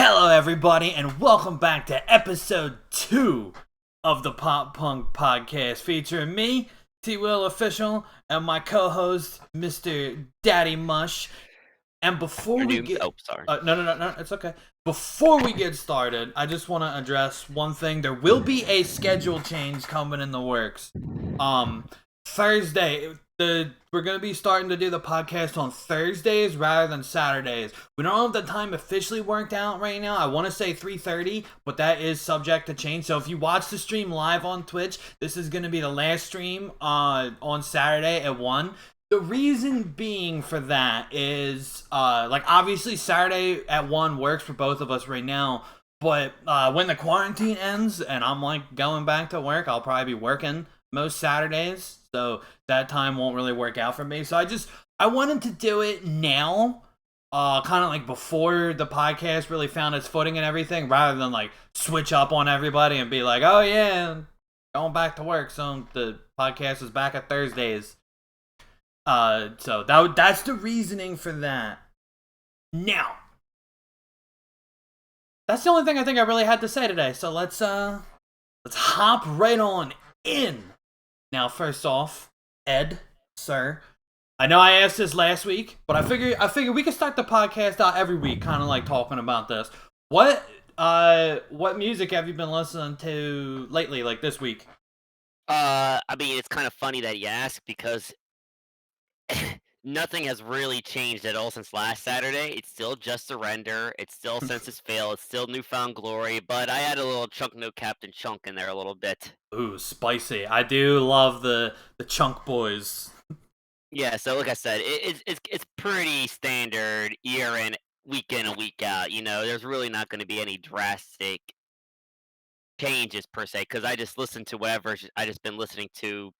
Hello, everybody, and welcome back to episode 2 of the Pop Punk Podcast, featuring me, T Will Official, and my co-host, Mr. Daddy Mush. And before we Afternoon. get, Oh, sorry. no, it's okay. Before we get started, I just want to address one thing. There will be a schedule change coming in the works. Thursday, we're gonna be starting to do the podcast on Thursdays rather than Saturdays. We don't have the time officially worked out right now. I want to say 3:30, but that is subject to change. So if you watch the stream live on Twitch, this is gonna be the last stream on Saturday at 1. The reason being for that is obviously Saturday at 1 works for both of us right now. But when the quarantine ends and I'm going back to work, I'll probably be working most Saturdays, so that time won't really work out for me. So I wanted to do it now, kind of before the podcast really found its footing and everything, rather than switch up on everybody and be like, oh yeah, going back to work, so the podcast is back at Thursdays. So that's the reasoning for that. Now, that's the only thing I think I really had to say today. So let's hop right on in. Now, first off, Ed, sir, I know I asked this last week, but I figure we could start the podcast out every week, kind of talking about this. What music have you been listening to lately, this week? I mean, it's kind of funny that you ask because nothing has really changed at all since last Saturday. It's still Just Surrender. It's still Census Fail. It's still Newfound Glory. But I had a little Chunk No Captain Chunk in there a little bit. Ooh, spicy. I do love the Chunk Boys. Yeah, so like I said, it's pretty standard year in and week out. There's really not going to be any drastic changes per se because I just listen to whatever I just been listening to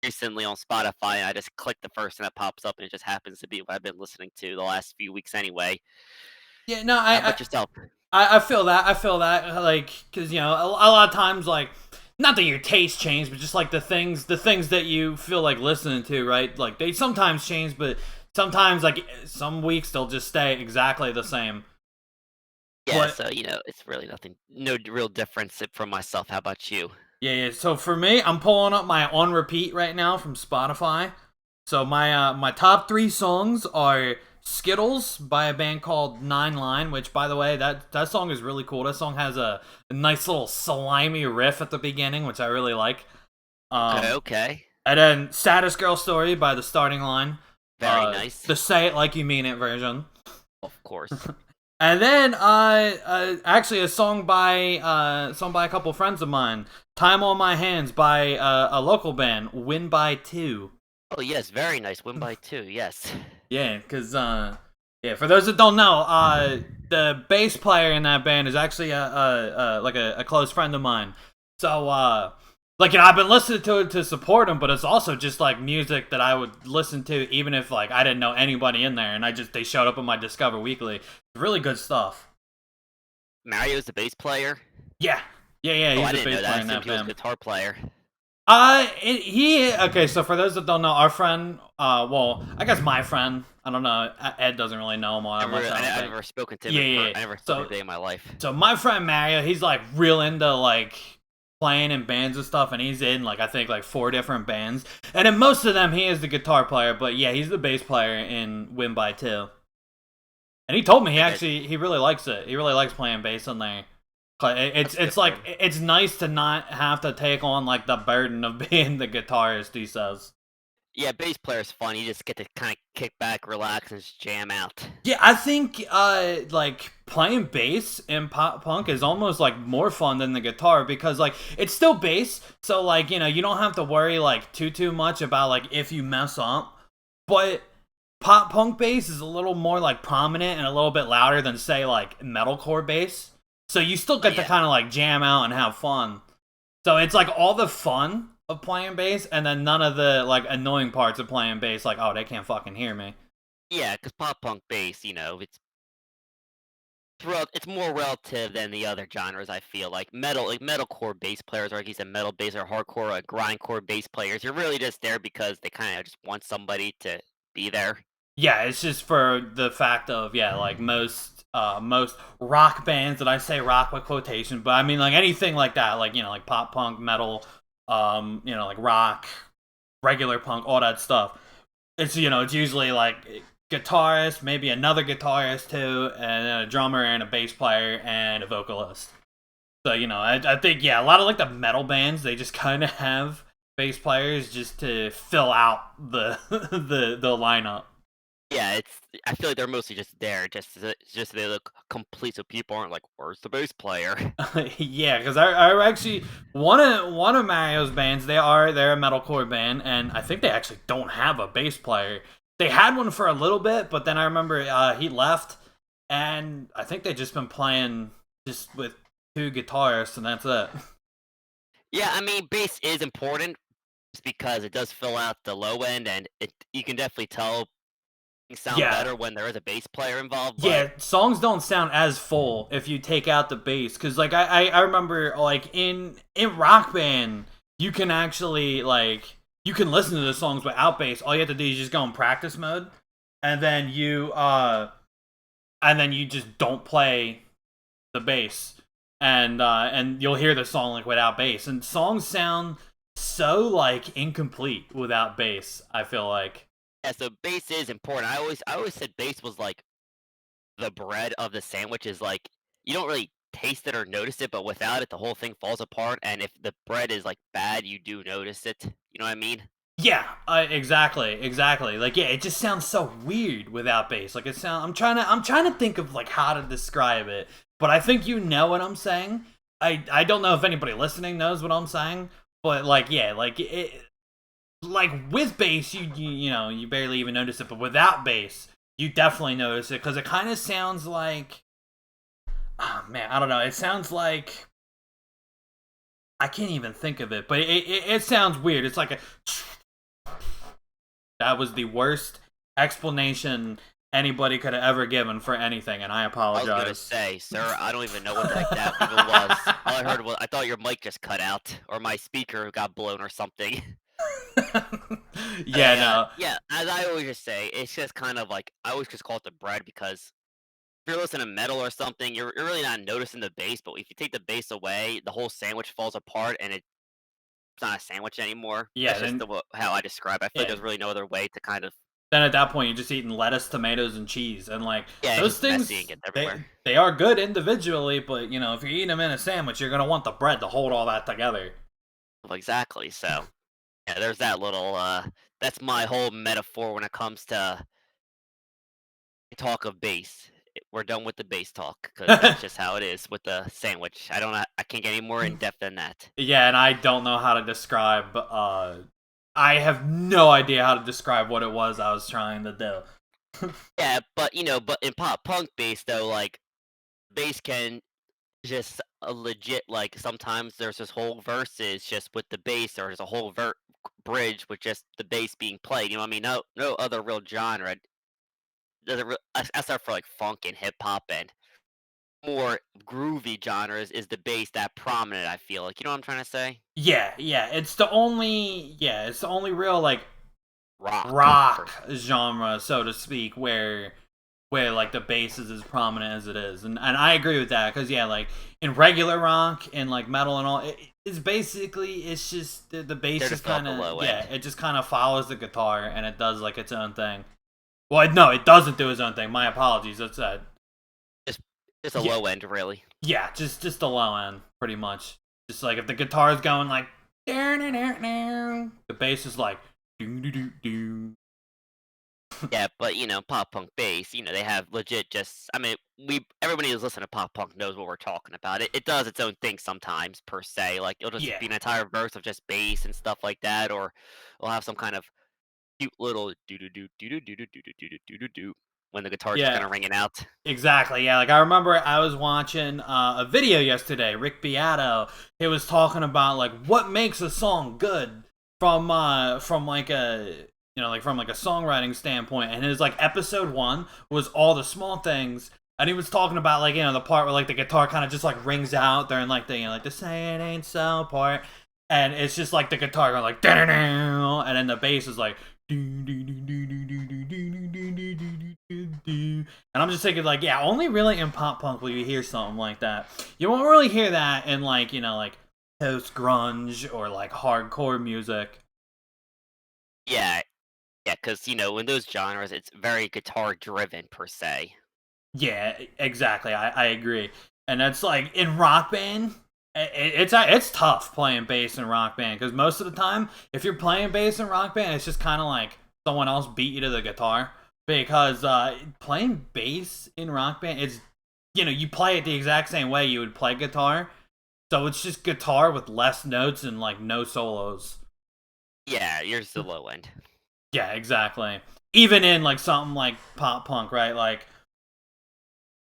recently on Spotify. I just click the first thing that pops up, and it just happens to be what I've been listening to the last few weeks anyway. Yeah, no, How about yourself? I feel that. Because a lot of times, not that your taste change, but just the things that you feel like listening to, right? They sometimes change, but sometimes some weeks they'll just stay exactly the same. Yeah, so it's really nothing, no real difference from myself. How about you? Yeah. So for me, I'm pulling up my on repeat right now from Spotify. So my top 3 songs are Skittles by a band called Nine Line, which, by the way, that song is really cool. That song has a nice little slimy riff at the beginning, which I really like. Okay. And then Saddest Girl Story by The Starting Line. Very nice. The Say It Like You Mean It version. Of course. And then actually a song by a couple friends of mine. Time on My Hands by a local band, Win by 2. Oh yes, very nice. Win by 2. Yes. Yeah, because for those that don't know, the bass player in that band is actually a close friend of mine. So I've been listening to it to support him, but it's also just music that I would listen to even if I didn't know anybody in there, and they showed up in my Discover Weekly. Really good stuff. Mario's the bass player. Yeah. He's I the didn't bass know player in that. that He was a band. guitar player. Okay, so for those that don't know, our friend, I guess my friend, I don't know, Ed doesn't really know him all that much. I've never spoken to him. Yeah. I never spoke to him a day in my life. So my friend Mario, he's real into playing in bands and stuff, and he's in I think 4 different bands, and in most of them he is the guitar player, but yeah, he's the bass player in Win by 2. And he told me he really likes it. He really likes playing bass in there. It's nice to not have to take on the burden of being the guitarist, he says. Yeah, bass player's fun. You just get to kind of kick back, relax, and just jam out. Yeah, I think playing bass in pop punk is almost more fun than the guitar, because it's still bass, so you don't have to worry too much about if you mess up. But pop punk bass is a little more prominent and a little bit louder than say metalcore bass. So you still get to kind of jam out and have fun. So it's all the fun of playing bass, and then none of the annoying parts of playing bass, oh, they can't fucking hear me. Yeah, because pop punk bass, it's more relative than the other genres. I feel metalcore bass players, or like you said, metal bass or hardcore or grindcore bass players. You're really just there because they kind of just want somebody to be there. Yeah, it's just for the fact of, yeah, like most rock bands, that I say rock with quotation, but I mean like anything like that, like like pop punk, metal, like rock, regular punk, all that stuff. It's usually like guitarist, maybe another guitarist too, and then a drummer and a bass player and a vocalist. So I think, yeah, a lot of like the metal bands, they just kind of have bass players just to fill out the the lineup. Yeah, it's I feel like they're mostly just there just so they look complete so people aren't like, "Where's the bass player?" Yeah, because I actually one of Mario's bands. They're a metalcore band, and I think they actually don't have a bass player. They had one for a little bit, but then I remember he left, and I think they just been playing just with two guitarists, and that's it. Yeah, I mean, bass is important just because it does fill out the low end, and it you can definitely tell things sound Yeah, better when there is a bass player involved, but yeah, songs don't sound as full if you take out the bass. Because like I remember like in Rock Band, you can actually like you can listen to the songs without bass. All you have to do is just go in practice mode, and then you just don't play the bass, and you'll hear the song like without bass. And songs sound so like incomplete without bass, I feel like. yeah, so bass is important. I always said bass was like the bread of the sandwich is like you don't really taste it or notice it, but without it, the whole thing falls apart. And if the bread is like bad, you do notice it. You know what I mean? Yeah, exactly. Like, yeah, it just sounds so weird without bass. Like, I'm trying to think of like how to describe it, but I think you know what I'm saying. I don't know if anybody listening knows what I'm saying, but like, yeah, like like with bass, you barely even notice it, but without bass, you definitely notice it because it kind of sounds like, oh man, I don't know. It sounds like I can't even think of it, but it sounds weird. It's like a That was the worst explanation anybody could have ever given for anything, and I I was gonna apologize. say, sir, I don't even know what the heck that even was. All I heard was I thought your mic just cut out or my speaker got blown or something. Yeah, no. Yeah, as I always just say, it's just kind of like I always just call it the bread because if you're listening to metal or something, you're really not noticing the bass, but if you take the bass away, the whole sandwich falls apart and it's not a sandwich anymore. Yeah, That's just then how I describe it. I feel like yeah, there's really no other way to kind of then at that point you're just eating lettuce, tomatoes, and cheese, and like yeah, it's those just messy and things, gets they everywhere. they are good individually, but if you're eating them in a sandwich, you're gonna want the bread to hold all that together. Well, exactly. So yeah, there's that little that's my whole metaphor when it comes to talk of bass. We're done with the bass talk because that's just how it is with the sandwich. I can't get any more in depth than that. Yeah, and I don't know how to describe. I have no idea how to describe what it was I was trying to do. Yeah, but but in pop punk bass though, like bass can just a legit like sometimes there's this whole verses just with the bass, or there's a whole bridge with just the bass being played. You know what I mean? No other real genre doesn't except for like funk and hip hop and more groovy genres is the bass that prominent. I feel like you know what I'm trying to say. Yeah, it's the only real like Rock for rock genre, so to speak, where like the bass is as prominent as it is, and I agree with that because yeah, like in regular rock and like metal and all, it's basically it's just the bass they're just just off kind the of, low yeah, end. it just kind of follows the guitar and it does like its own thing. Well, no, it doesn't do its own thing. My apologies. That's Just just a yeah, low end really. yeah, just the low end, pretty much. Just like if the guitar is going like the bass is like do do do do. Yeah, but pop punk bass, they have legit just I mean, we everybody who's listening to pop punk knows what we're talking about. It does its own thing sometimes per se. Like it'll just Yeah, be an entire verse of just bass and stuff like that, or it'll have some kind of cute little do do do do do do do do do do do do when the guitar's just yeah, kinda ringing out. exactly. Yeah, like I remember I was watching a video yesterday. Rick Beato, he was talking about like what makes a song good from like a like from like a songwriting standpoint, and his like episode one was all the small things. And he was talking about like the part where like the guitar kind of just like rings out during like the like the say it ain't so part, and it's just like the guitar going like and then the bass is like I'm just thinking, like, yeah, only really in pop punk will you hear something like that. You won't really hear that in, like, like post grunge or like hardcore music. Yeah, yeah, because in those genres, it's very guitar driven per se. Yeah, exactly. I agree. And that's like in rock band, it's tough playing bass in rock band because most of the time, if you're playing bass in rock band, it's just kind of like someone else beat you to the guitar. Because playing bass in rock band, it's you play it the exact same way you would play guitar, so it's just guitar with less notes and like no solos. Yeah, yours the low end. Yeah, exactly. Even in like something like pop punk, right? Like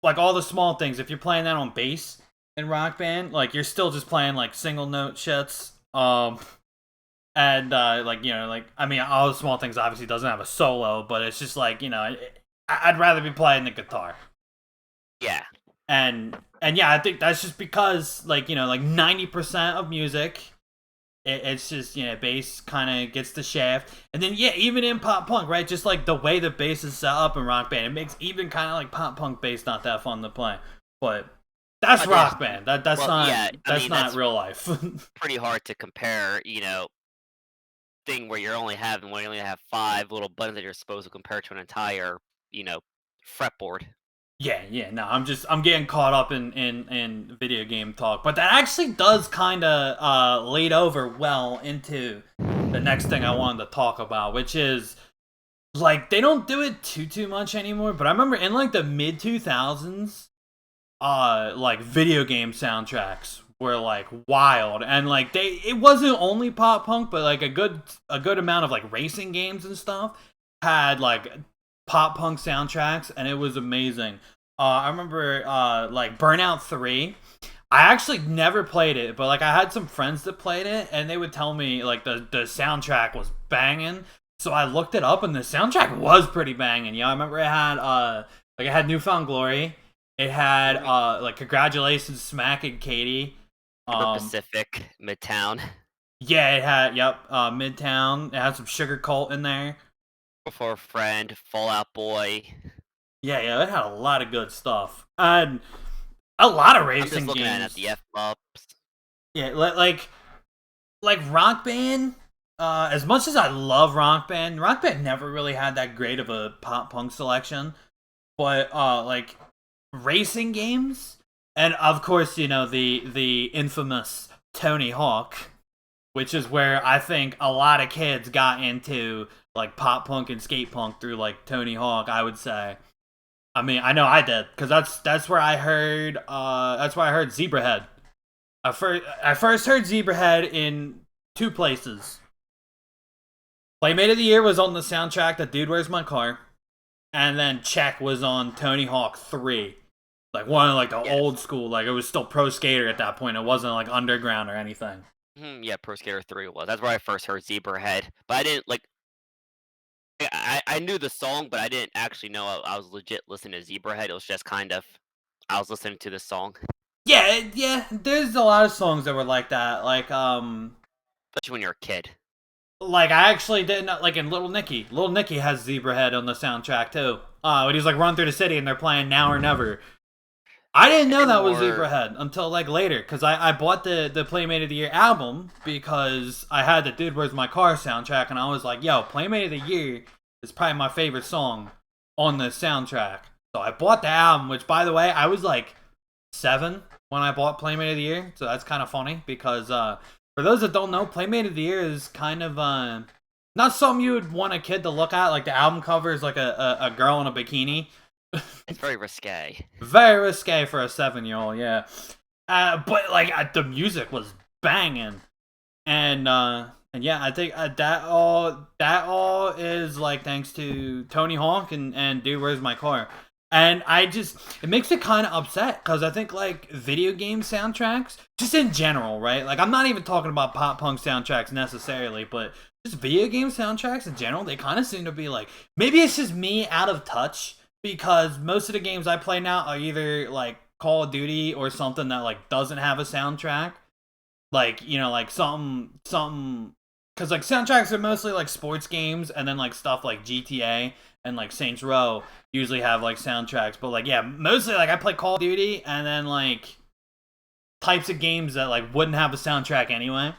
all the small things. If you're playing that on bass in rock band, like you're still just playing like single note shits. And like like I mean, all the small things obviously doesn't have a solo, but it's just like I'd rather be playing the guitar. Yeah. And yeah, I think that's just because like like 90% of music, it's just bass kind of gets the shaft, and then yeah, even in pop punk, right, just like the way the bass is set up in rock band, it makes even kind of like pop punk bass not that fun to play. But that's There's rock band. That's well, not yeah, I that's mean, not that's real life. pretty hard to compare, thing where you only have 5 little buttons that you're supposed to compare to an entire, you know, fretboard. Yeah. No, I'm getting caught up in video game talk, but that actually does kind of lead over well into the next thing I wanted to talk about, which is like they don't do it too much anymore. But I remember in like the mid 2000s, like video game soundtracks were like wild, and like it wasn't only pop punk, but like a good amount of like racing games and stuff had like pop punk soundtracks, and it was amazing. I remember like Burnout 3. I actually never played it, but like I had some friends that played it, and they would tell me like the soundtrack was banging. So I looked it up, and the soundtrack was pretty banging. Yeah, I remember it had Newfound Glory. It had Mhm. like Congratulations, Smack and Katie. River Um, Pacific, Midtown, yeah, it had Midtown. It had some Sugar Cult in there. Before a Friend, Fallout Boy. Yeah, it had a lot of good stuff. And a lot of I'm just racing looking at the games. F-ups. Yeah, like Rock Band. As much as I love Rock Band never really had that great of a pop punk selection. But like racing games, and of course the infamous Tony Hawk, which is where I think a lot of kids got into like pop punk and skate punk through like Tony Hawk. I would say. I mean, I know I did because that's where I heard Zebrahead. I first heard Zebrahead in two places. Playmate of the Year was on the soundtrack that Dude Where's My Car, and then Check was on Tony Hawk 3. Like one of like the Yes. old school, like it was still Pro Skater at that point. It wasn't like underground or anything. Yeah, Pro Skater 3 was. That's where I first heard Zebrahead, but I didn't like. I knew the song, but I didn't actually know I was legit listening to Zebrahead. It was just kind of I was listening to the song, Yeah. There's a lot of songs that were like that. especially when you're a kid. Like I actually didn't know, like in Little Nicky. Little Nicky has Zebrahead on the soundtrack too. When he's like run through the city and they're playing Now or Never. I didn't know And that was more, Zebrahead until like later, because I bought the Playmate of the Year album because I had the Dude Where's My Car soundtrack, and I was like, yo, Playmate of the Year is probably my favorite song on the soundtrack. So I bought the album, which by the way, I was like 7 when I bought Playmate of the Year, so that's kind of funny because for those that don't know, Playmate of the Year is kind of not something you would want a kid to look at. Like the album cover is like a girl in a bikini. it's very risque. Very risque for a 7-year-old, yeah. But like the music was banging, and yeah, I think that all is like thanks to Tony Hawk and Dude Where's My Car. And it makes it kind of upset because I think like video game soundtracks, just in general, right? Like I'm not even talking about pop punk soundtracks necessarily, but just video game soundtracks in general, they kind of seem to be like, maybe it's just me out of touch because most of the games I play now are either like Call of Duty or something that like doesn't have a soundtrack. Like, like something because like soundtracks are mostly like sports games and then like stuff like GTA and like Saints Row usually have like soundtracks. But like yeah, mostly like I play Call of Duty and then like types of games that like wouldn't have a soundtrack anyway.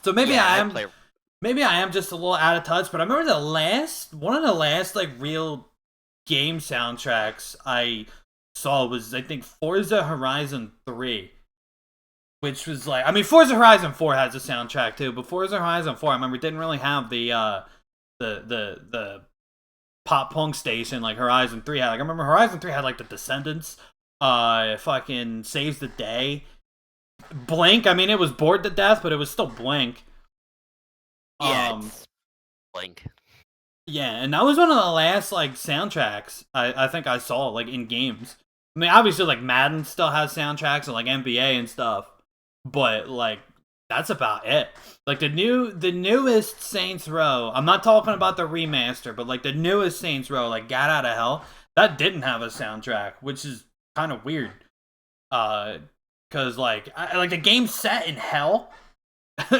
So Yeah, I play. maybe I am just a little out of touch. But I remember the last one of the last like real game soundtracks I saw was I think Forza Horizon 3, which was like I mean Forza Horizon 4 has a soundtrack too, but Forza Horizon 4 I remember didn't really have the pop punk station like Horizon 3 had. Like I remember Horizon 3 had like the Descendants, fucking Saves the Day, Blink. I mean it was bored to death, but it was still Blink. Yeah, Um it's Blink. yeah, and that was one of the last like soundtracks I think I saw like in games. I mean obviously like Madden still has soundtracks and like NBA and stuff, but like that's about it. Like the newest Saints Row. I'm not talking about the remaster, but like the newest Saints Row, like Got Out of Hell, that didn't have a soundtrack, which is kind of weird. Cause like like the game's set in hell,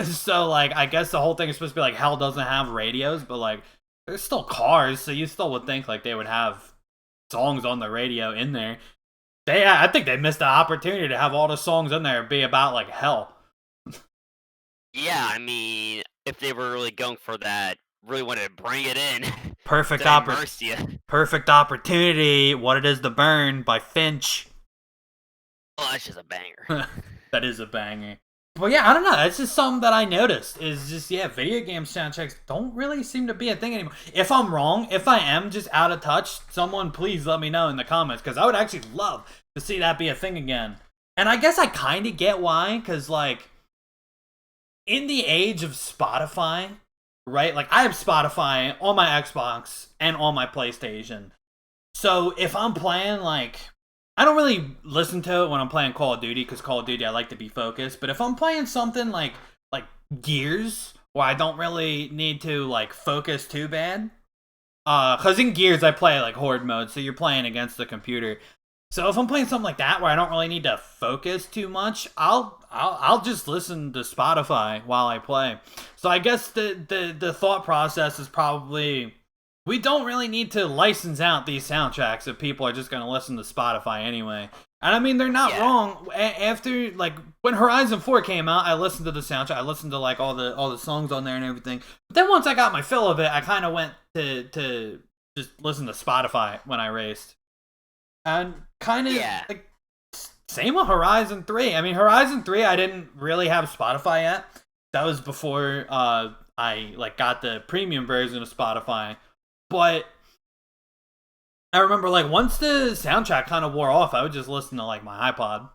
so like I guess the whole thing is supposed to be like hell doesn't have radios, but like there's still cars, so you still would think like they would have songs on the radio in there. I think they missed the opportunity to have all the songs in there be about like hell. Yeah, I mean, if they were really going for that, really wanted to bring it in Perfect to immerse you. perfect opportunity. What it is to burn by Finch. Oh, that's just a banger. That is a banger. But yeah, I don't know. That's just something that I noticed. Is just yeah, video game soundtracks don't really seem to be a thing anymore. If I'm wrong, if I am just out of touch, someone please let me know in the comments because I would actually love to see that be a thing again. And I guess I kind of get why, because like in the age of Spotify, right? Like I have Spotify on my Xbox and on my PlayStation. So if I'm playing like I don't really listen to it when I'm playing Call of Duty because Call of Duty I like to be focused. But if I'm playing something like Gears, where I don't really need to like focus too bad, because in Gears I play like Horde mode, so you're playing against the computer. So if I'm playing something like that where I don't really need to focus too much, I'll just listen to Spotify while I play. So I guess the thought process is probably we don't really need to license out these soundtracks if people are just going to listen to Spotify anyway. And I mean, they're not Yeah. wrong. After like when Horizon 4 came out, I listened to the soundtrack. I listened to like all the songs on there and everything. But then once I got my fill of it, I kind of went to just listen to Spotify when I raced. And kind of Yeah. like same with Horizon 3. I mean, Horizon 3 I didn't really have Spotify yet. That was before I like got the premium version of Spotify. But I remember like once the soundtrack kind of wore off, I would just listen to like my iPod.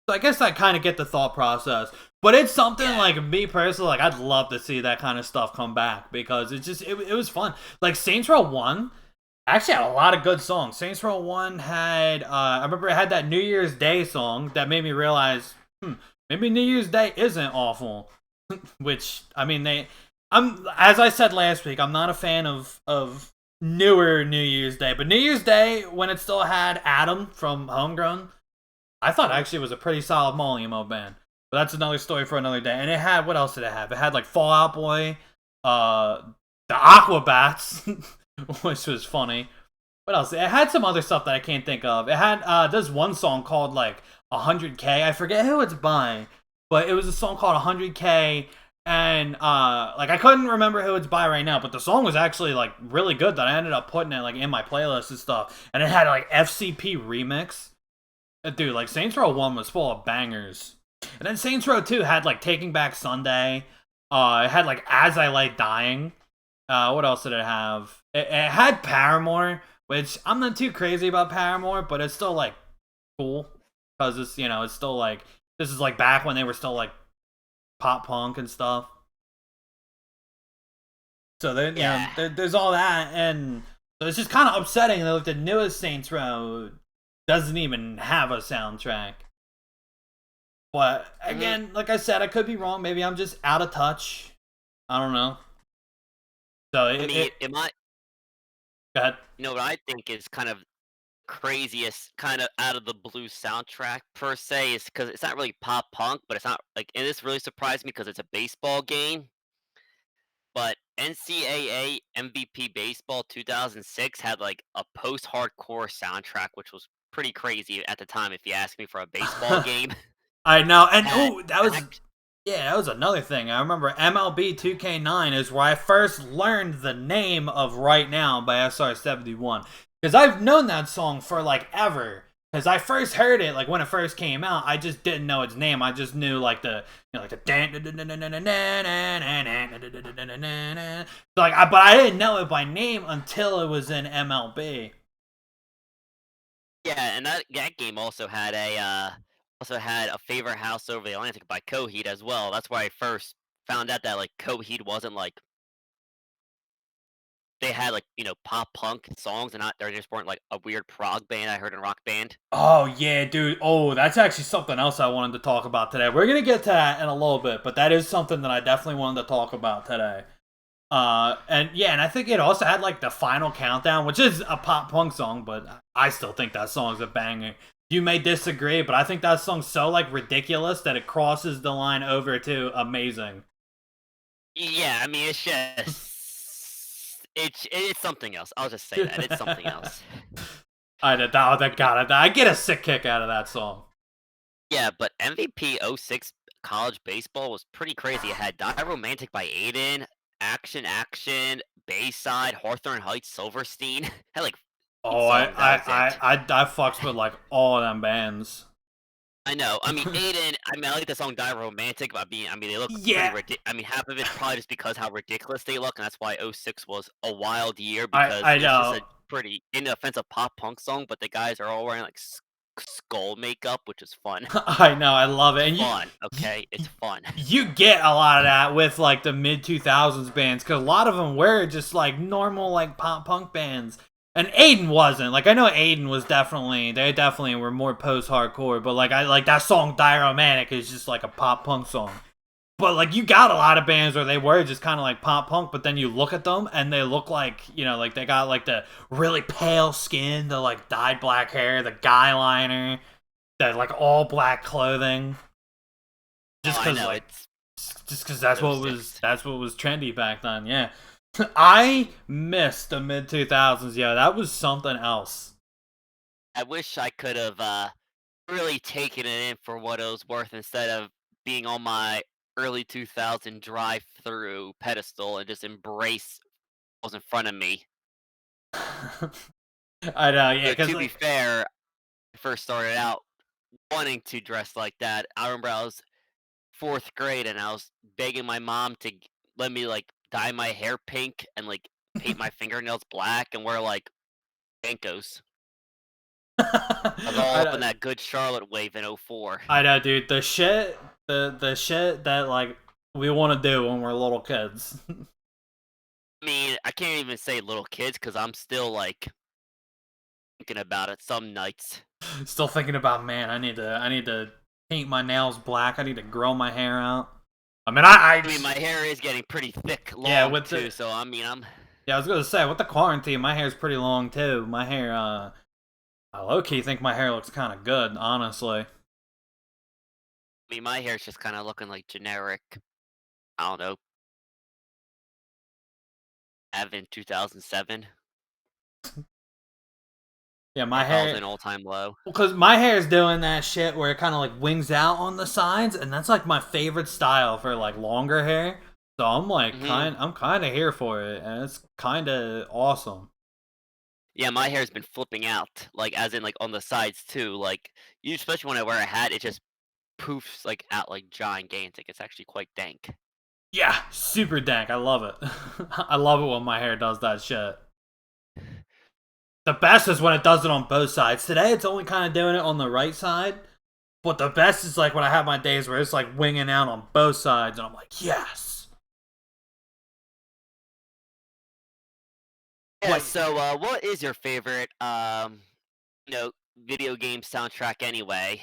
So I guess I kind of get the thought process. But it's something Yeah. like me personally, like I'd love to see that kind of stuff come back because it was fun. Like Saints Row 1 actually had a lot of good songs. Saints Row 1 had I remember it had that New Year's Day song that made me realize, maybe New Year's Day isn't awful. Which I mean I'm as I said last week, I'm not a fan of newer New Year's Day, but New Year's Day when it still had Adam from Homegrown, I thought actually was a pretty solid Molly Mo band. But that's another story for another day. And it had what else did it have? It had like Fall Out Boy, the Aquabats, which was funny. What else? It had some other stuff that I can't think of. It had this one song called like 100K. I forget who it's by, but it was a song called 100K. And like I couldn't remember who it's by right now, but the song was actually like really good that I ended up putting it like in my playlist and stuff. And it had like FCP remix. Dude, like Saints Row 1 was full of bangers. And then Saints Row 2 had like Taking Back Sunday. It had like As I Lay Dying. What else did it have? It had Paramore, which I'm not too crazy about Paramore, but it's still like cool because it's it's still like this is like back when they were still like pop punk and stuff. So then Yeah. there's all that, and so it's just kind of upsetting that like, the newest Saints Row doesn't even have a soundtrack. But Mhm. again, like I said, I could be wrong. Maybe I'm just out of touch. I don't know. So I mean, it might. go ahead. You know what I think is kind of craziest, kind of out of the blue soundtrack per se is because it's not really pop punk, but it's not like, and this really surprised me because it's a baseball game. But NCAA MVP baseball 2006 had like a post-hardcore soundtrack, which was pretty crazy at the time. If you ask me, for a baseball game, I know, and had oh, that was act- yeah, that was another thing. I remember MLB 2K9 is where I first learned the name of "Right Now" by SR-71 because I've known that song for like ever. Because I first heard it like when it first came out, I just didn't know its name. I just knew like the like the but I didn't know it by name until it was in MLB. yeah, and that game also had a favorite house over the Atlantic by Coheed as well. That's why I first found out that like Coheed wasn't like they had like pop punk songs and not they just weren't like a weird prog band I heard in Rock Band. Oh yeah, dude. Oh, that's actually something else I wanted to talk about today. We're gonna get to that in a little bit, but that is something that I definitely wanted to talk about today. And yeah, and I think it also had like the final countdown, which is a pop punk song, but I still think that song's a banger. You may disagree, but I think that song's so like ridiculous that it crosses the line over to amazing. Yeah, I mean it's just it's something else. I'll just say that it's something else. I get a sick kick out of that song. Yeah, but MVP '06 college baseball was pretty crazy. It had Die Romantic by Aiden, Action Action, Bayside, Hawthorne Heights, Silverstein. Had like 8 Oh, songs, that was it. I fucks with like all of them bands. I know. I mean, Aiden. I mean, I like the song "Die Romantic," but I mean, they look pretty Yeah, ridiculous. I mean, half of it's probably just because how ridiculous they look, and that's why '06 was a wild year because I it's just a know. pretty inoffensive pop punk song, but the guys are all wearing like skull makeup, which is fun. I know, I love it. And Fun, you okay? It's fun. you get a lot of that with like the mid 2000s bands cuz a lot of them were just like normal like pop punk bands. And Aiden wasn't. Like I know Aiden was definitely they definitely were more post hardcore, but like I like that song Die Romantic is just like a pop punk song. But like you got a lot of bands where they were just kind of like pop punk, but then you look at them and they look like like they got like the really pale skin, the like dyed black hair, the guy liner, the like all black clothing. Oh, Just I because know. like It's just because '06. that's what was trendy back then. Yeah, I missed the mid 2000s. Yeah, that was something else. I wish I could have really taken it in for what it was worth instead of being on my early 2000 drive-through pedestal and just embrace what was in front of me. I know. Yeah, But because to be like fair, I first started out wanting to dress like that. I remember I was 4th grade and I was begging my mom to let me like dye my hair pink and like paint my fingernails black and wear like Bankos. I was all I up in know. that good Charlotte wave in '04. I know, dude. The shit that like we want to do when we're little kids. I mean, I can't even say little kids because I'm still like thinking about it some nights. Still thinking about man. I need to paint my nails black. I need to grow my hair out. I mean, I mean, my hair is getting pretty thick, yeah long with too. the So I mean, yeah I was gonna say with the quarantine, my hair's pretty long too. My hair, I low key think my hair looks kind of good, honestly. my hair's just kind of looking like generic. I don't know, Evan 2007, Yeah, my 2000 hair. all-time low. Because my hair is doing that shit where it kind of like wings out on the sides, and that's like my favorite style for like longer hair. So Hmm. I'm kind of here for it, and it's kind of awesome. Yeah, my hair's been flipping out, like as in like on the sides too. Like you, especially when I wear a hat, it just poofs like out like gigantic. It's actually quite dank. Yeah, super dank. I love it. I love it when my hair does that shit. The best is when it does it on both sides. Today it's only kind of doing it on the right side, but the best is like when I have my days where it's like winging out on both sides, and I'm like, yes. Yeah. Wait, So, what is your favorite you know, video game soundtrack anyway?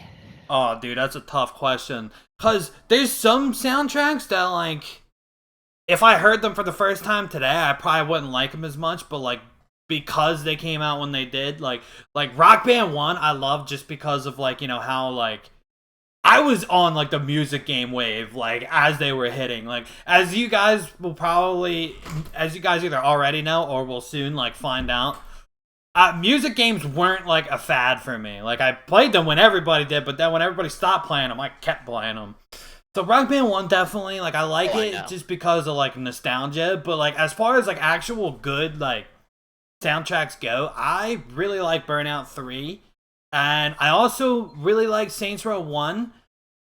oh, dude, that's a tough question. Cause there's some soundtracks that like if I heard them for the first time today, I probably wouldn't like them as much. But like because they came out when they did, like Rock Band 1, I love just because of like how like I was on like the music game wave, like as they were hitting. Like as you guys will probably, as you guys either already know or will soon like find out, music games weren't like a fad for me. Like I played them when everybody did, but then when everybody stopped playing them, I kept playing them. So Rock Band 1 definitely, like I like Oh, I it know. just because of like nostalgia, but like as far as like actual good like soundtracks go, I really like Burnout 3 and I also really like Saints Row 1.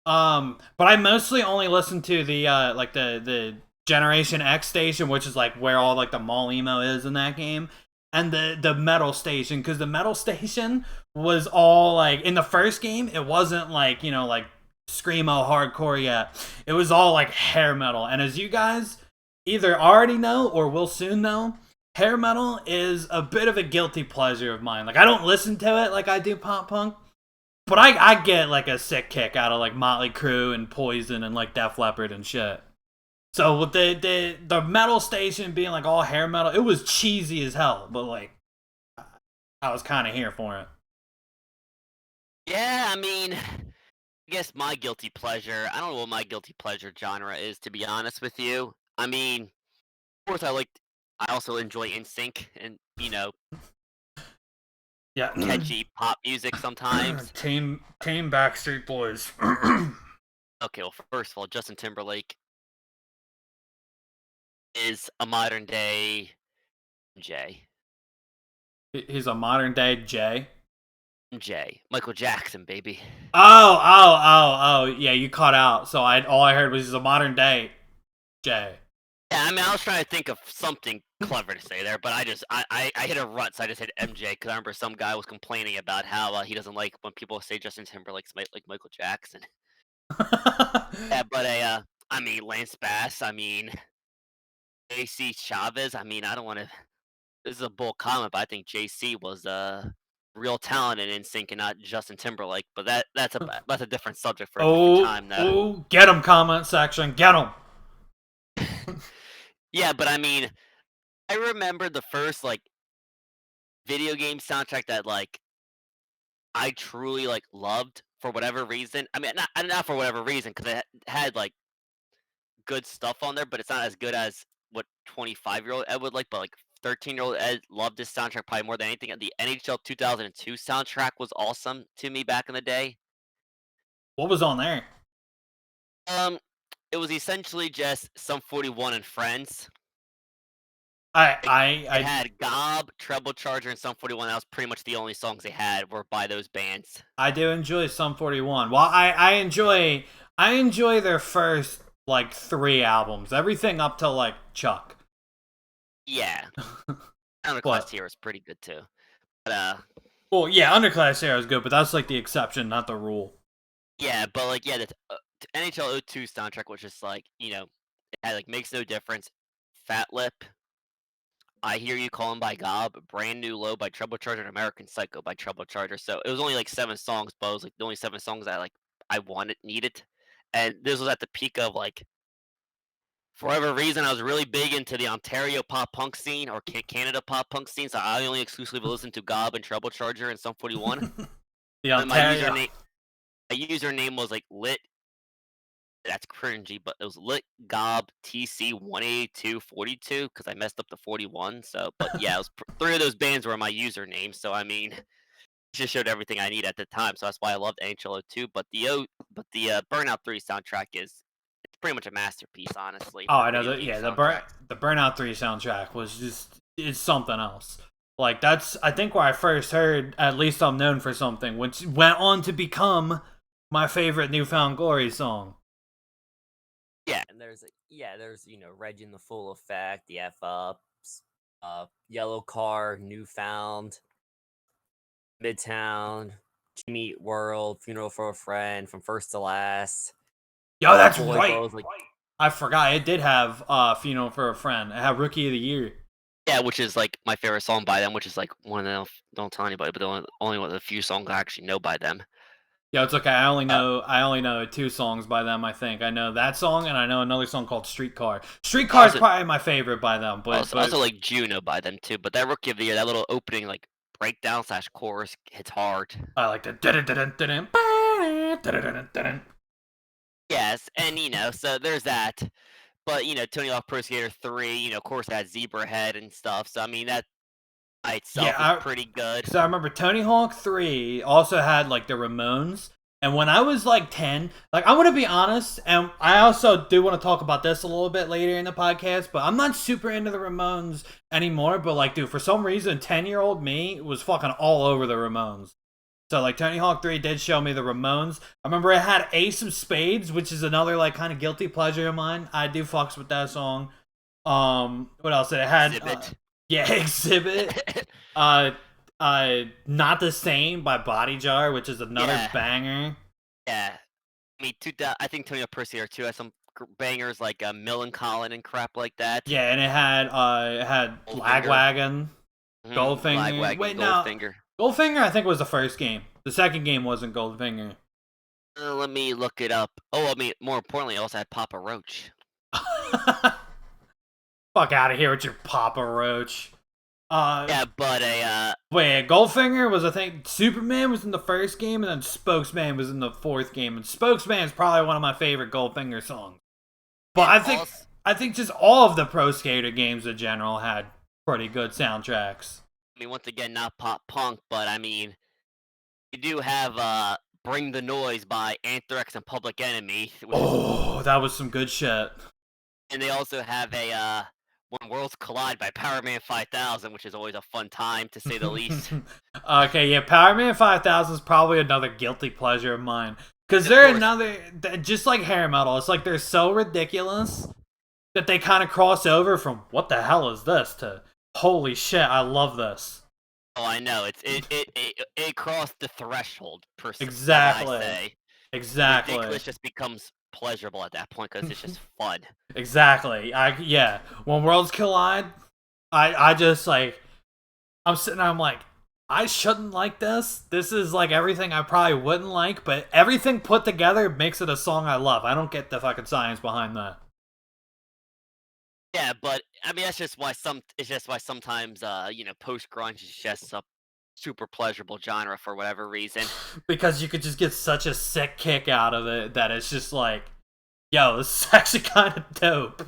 But I mostly only listen to the like the Generation X station, which is like where all like the mall emo is in that game, and the metal station, because the metal station was all like in the first game, it wasn't like, you know, like screamo hardcore yet. It was all like hair metal, and as you guys either already know or will soon know, hair metal is a bit of a guilty pleasure of mine. Like I don't listen to it like I do pop punk, but I get like a sick kick out of like Motley Crue and Poison and like Def Leppard and shit. So with the metal station being like all hair metal, it was cheesy as hell, but like I was kind of here for it. Yeah, I mean, I guess my guilty pleasure. I don't know what my guilty pleasure genre is, to be honest with you. I mean, of course, I also enjoy NSYNC and Yeah. catchy pop music sometimes. Team Backstreet Boys. Okay, well, first of all, Justin Timberlake is a modern day Jay. He's a modern day Jay. Jay. Michael Jackson, baby. Oh. Yeah, you caught out. So I all I heard was he's a modern day Jay. Yeah, I mean, I was trying to think of something clever to say there, but I hit a rut, so I just hit MJ because I remember some guy was complaining about how he doesn't like when people say Justin Timberlake's like Michael Jackson. Yeah, but I mean, Lance Bass, I mean, JC Chavez, I mean, I don't want to. This is a bold comment, but I think JC was real talent in NSYNC and not Justin Timberlake. But that's a different subject for a different time, though. Get him, comment section, get him. Yeah, but I mean, I remember the first like video game soundtrack that like I truly like loved for whatever reason. I mean, not for whatever reason because it had like good stuff on there, but it's not as good as what 25-year-old Ed would like. But like 13-year-old Ed loved this soundtrack probably more than anything. The NHL 2002 soundtrack was awesome to me back in the day. What was on there? Um, it was essentially just some 41 and friends. I Like, I it I had Gob, Treble Charger, and Sum 41. That was pretty much the only songs they had were by those bands. I do enjoy Sum 41. Well, I enjoy their first like 3 albums. Everything up to like Chuck. Yeah, Underclass But Hero is pretty good too. But well, yeah, Underclass Era is good, but that's like the exception, not the rule. yeah, but like yeah, the NHL '02 soundtrack was just like it had like Makes No Difference, Fat Lip, I Hear You Calling by Gob, Brand New Low by Treble Charger, and American Psycho by Treble Charger. So it was only like 7 songs, but it was like the only 7 songs I wanted needed. And this was at the peak of like for whatever reason I was really big into the Ontario pop punk scene or Canada pop punk scene. So I only exclusively listened to Gob and Treble Charger and Sum 41. The And Ontario. my username was like lit. That's cringy, but it was lit gob TC 18242 because I messed up the 41. So, but yeah, it was 3 of those bands were my username. So I mean, it just showed everything I need at the time. So that's why I loved NHL 2. But the Burnout 3 soundtrack it's pretty much a masterpiece, honestly, Oh, for I know video that. game Yeah, soundtracks. the Burnout 3 soundtrack was just is something else. Like that's I think where I first heard At Least I'm Known for Something, which went on to become my favorite Newfound Glory song. Yeah, and there's Reg in the Full Effect, the F Ups, Yellow Car, Newfound, Midtown, Jimmy Eat World, Funeral for a Friend, From First to Last, Yo, that's Boy right. Bros, like I forgot it did have Funeral for a Friend. It had Rookie of the Year. yeah, which is like my favorite song by them, which is like one of them. Don't tell anybody, but the only one of the few songs I actually know by them. Yeah, it's okay. Uh, I only know 2 songs by them. I think I know that song, and I know another song called Streetcar. Streetcar is also, probably my favorite by them, also like Juno by them too. But that Rookie of the Year, that little opening like breakdown slash chorus hits hard. I like the Yes, and, so there's that. But, Tony Hawk Pro Skater 3, of course, had Zebra Head and stuff, so, I mean, that by itself is Yeah, pretty good. because I remember Tony Hawk 3 also had like the Ramones. And when I was like 10, like I'm gonna be honest, and I also do want to talk about this a little bit later in the podcast, but I'm not super into the Ramones anymore. But like, dude, for some reason, 10-year-old me was fucking all over the Ramones. So like Tony Hawk 3 did show me the Ramones. I remember it had Ace of Spades, which is another like kind of guilty pleasure of mine. I do fucks with that song. What else? It had Exhibit. yeah, Exhibit. Uh Not the Same by Body Jar, which is another Yeah, banger. yeah. I mean, I think Tony Hawk Pro Skater 2 has some bangers like, Millencolin and crap like that. Yeah, and it had Goldfinger. Lagwagon, Goldfinger. Lagwagon, Wait, no. Goldfinger. Goldfinger I think was the first game. The second game wasn't Goldfinger. Let me look it up. Oh, I mean, more importantly, I also had Papa Roach. Fuck out of here with your Papa Roach. Uh Yeah, but Wait, Goldfinger was, I think, Superman was in the first game, and then Spokesman was in the fourth game. And Spokesman is probably one of my favorite Goldfinger songs. But and I think just all of the Pro Skater games in general had pretty good soundtracks. I mean, once again, not pop punk, but I mean, you do have "Bring the Noise" by Anthrax and Public Enemy, which is, Oh, that was some good shit. and they also have a "When Worlds Collide" by Power Man 5000, which is always a fun time to say the least. Okay, yeah, Power Man 5000 is probably another guilty pleasure of mine. Because Of they're course, another, just like hair metal, it's like they're so ridiculous that they kind of cross over from what the hell is this to holy shit, I love this. oh, I know it crossed the threshold what I Exactly. say. The Exactly. ridiculous just becomes pleasurable at that point because it's just fun. Exactly. Yeah. When worlds collide, I just like I'm sitting there, I'm like, I shouldn't like this. This is like everything I probably wouldn't like, but everything put together makes it a song I love. I don't get the fucking science behind that. Yeah, but I mean that's just why it's just why sometimes post grunge is just a super pleasurable genre for whatever reason. Because you could just get such a sick kick out of it that it's just like, yo, this is actually kind of dope.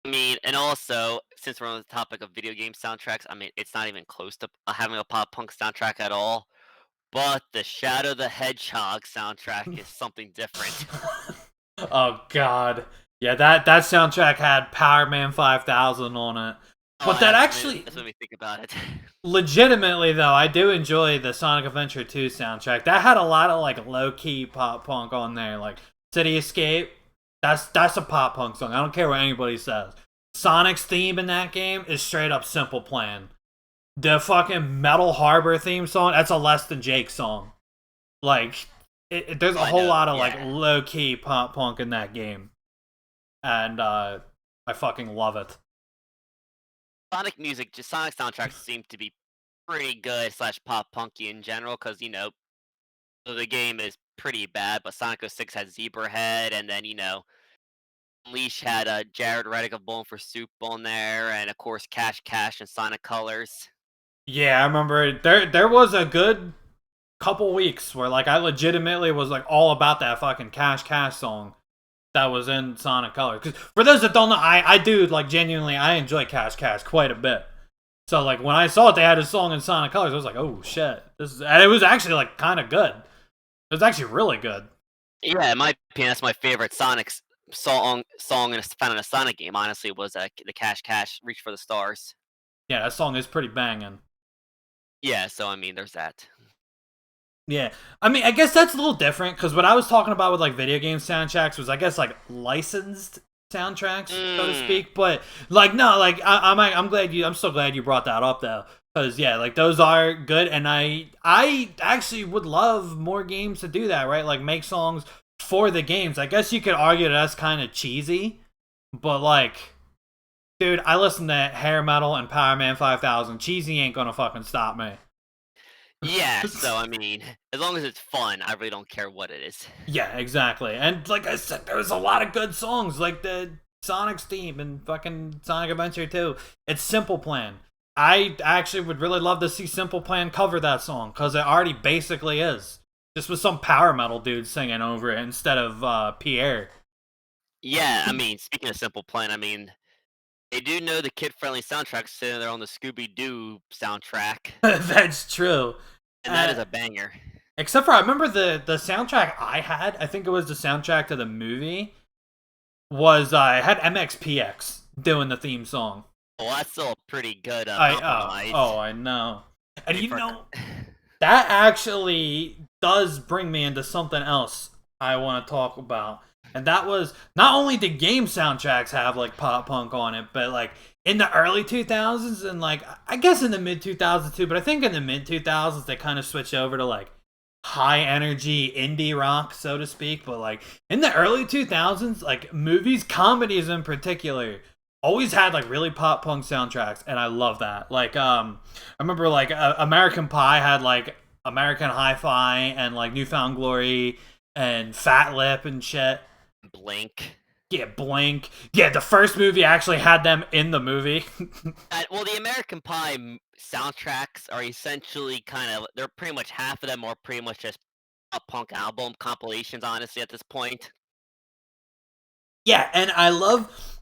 I mean, and also since we're on the topic of video game soundtracks, I mean it's not even close to having a pop punk soundtrack at all. But the Shadow the Hedgehog soundtrack is something different. Oh god. Yeah, that soundtrack had Power Man 5000 on it. Oh, But that actually that's what me think about it. legitimately though, I do enjoy the Sonic Adventure 2 soundtrack. That had a lot of like low-key pop punk on there, like City Escape. That's a pop punk song. I don't care what anybody says. Sonic's theme in that game is straight up Simple Plan. The fucking Metal Harbor theme song, that's a Less Than Jake song. Like there's a I whole know, lot of like yeah. low-key pop punk in that game. And I fucking love it. Sonic soundtracks seem to be pretty good slash pop punky in general because the game is pretty bad. But Sonic 06 had Zebra Head, and then Unleash had Jared Reddick of Bowling for Soup on there, and of course Cash Cash and Sonic Colors. Yeah, I remember there was a good couple weeks where like I legitimately was like all about that fucking Cash Cash song that was in Sonic Colors. Because for those that don't know, I do like genuinely I enjoy Cash Cash quite a bit. So like when I saw it, they had a song in Sonic Colors, I was like, oh shit, and it was actually like kind of good. It was actually really good. Yeah, in my opinion, that's my favorite song found in a Sonic game. Honestly, was the Cash Cash Reach for the Stars. Yeah, that song is pretty banging. Yeah, so I mean, there's that. Yeah, I mean, I guess that's a little different because what I was talking about with like video game soundtracks was, I guess, like licensed soundtracks, so to Mm. speak. But like, no, like I'm so glad you brought that up though, because yeah, like those are good, and I actually would love more games to do that, right? Like make songs for the games. I guess you could argue that that's kind of cheesy, but like, dude, I listen to hair metal and Power Man 5000. Cheesy ain't gonna fucking stop me. Yeah, so I mean, as long as it's fun, I really don't care what it is. Yeah, exactly. And like I said, there was a lot of good songs, like the Sonic's theme and fucking Sonic Adventure 2. It's Simple Plan. I actually would really love to see Simple Plan cover that song because it already basically is. Just with some power metal dude singing over it instead of Pierre. Yeah, I mean, speaking of Simple Plan, I mean, they do know the kid-friendly soundtrack sitting there on the Scooby-Doo soundtrack, That's true. and that Uh, is a banger. except for I remember the soundtrack I had. I think it was the soundtrack to the movie. Was I had MXPX doing the theme song. Well, that's still a pretty good I compromise. I know. I And mean, you for know that actually does bring me into something else I want to talk about. And that was not only did game soundtracks have like pop punk on it, but like in the early 2000s and like I guess in the mid 2000s too, but I think in the mid 2000s they kind of switched over to like high energy indie rock, so to speak. But like in the early 2000s, like movies, comedies in particular, always had like really pop punk soundtracks, and I love that. Like I remember like American Pie had like American Hi-Fi and like Newfound Glory and Fat Lip and shit. Blink. Yeah, Blink. Yeah, the first movie actually had them in the movie. Well, the American Pie soundtracks are essentially kind of they're pretty much half of them are pretty much just pop punk album compilations. Honestly, at this point, Yeah, and I love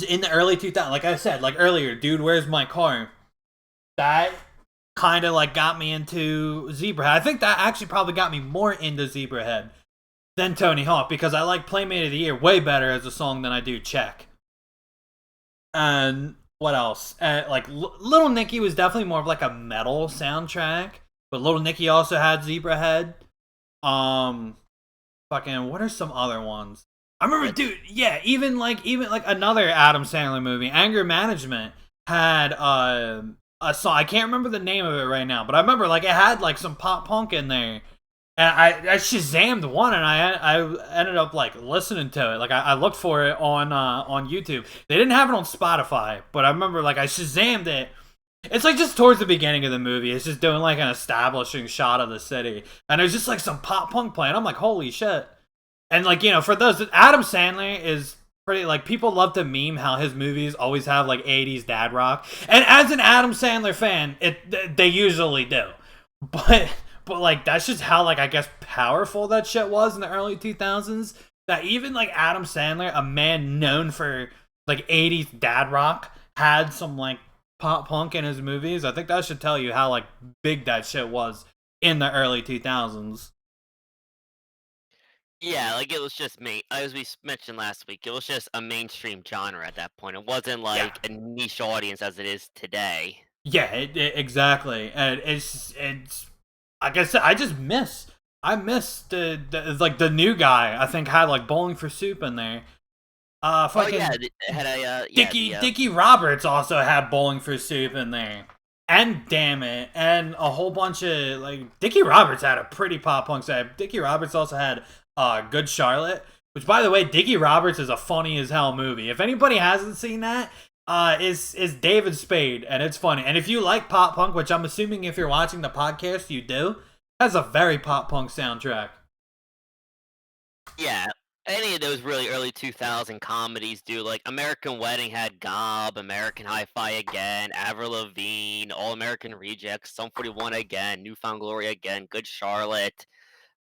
in the early 2000s, like I said, like earlier, Dude, Where's My Car? That kind of like got me into Zebrahead. I think that actually probably got me more into Zebrahead than Tony Hawk because I like Playmate of the Year way better as a song than I do Check. And what else? Like Little Nicky was definitely more of like a metal soundtrack, but Little Nicky also had Zebrahead. Um, fucking what are some other ones? I remember, dude. Yeah, even like another Adam Sandler movie, Anger Management, had a song. I can't remember the name of it right now, but I remember like it had like some pop punk in there. And I Shazammed one, and I ended up like listening to it. Like I looked for it on YouTube. They didn't have it on Spotify, but I remember like I Shazammed it. It's like just towards the beginning of the movie. It's just doing like an establishing shot of the city, and there's just like some pop punk playing. I'm like, holy shit! And like for those, Adam Sandler is pretty like people love to meme how his movies always have like 80s dad rock, and as an Adam Sandler fan, they usually do, but. But like that's just how like I guess powerful that shit was in the early 2000s that even like Adam Sandler, a man known for like 80s dad rock, had some like pop punk in his movies. I think that should tell you how like big that shit was in the early 2000s. yeah, like it was just as we mentioned last week, it was just a mainstream genre at that point. It wasn't Yeah. like a niche audience as it is today. Yeah, exactly. And it's like I said, I miss the like the new guy. I think had like Bowling for Soup in there. Oh yeah, Fucking it had a Dickie Roberts also had Bowling for Soup in there. And Damn It, and a whole bunch of like Dickie Roberts had a pretty pop punk set. Dickie Roberts also had Good Charlotte, which by the way, Dickie Roberts is a funny as hell movie. If anybody hasn't seen that, is David Spade, and it's funny. And if you like pop punk, which I'm assuming if you're watching the podcast you do, has a very pop punk soundtrack. yeah. Any of those really early 2000 comedies do like American Wedding had Gob, American Hi-Fi again, Avril Lavigne, All American Rejects, Sum 41 again, Newfound Glory again, Good Charlotte.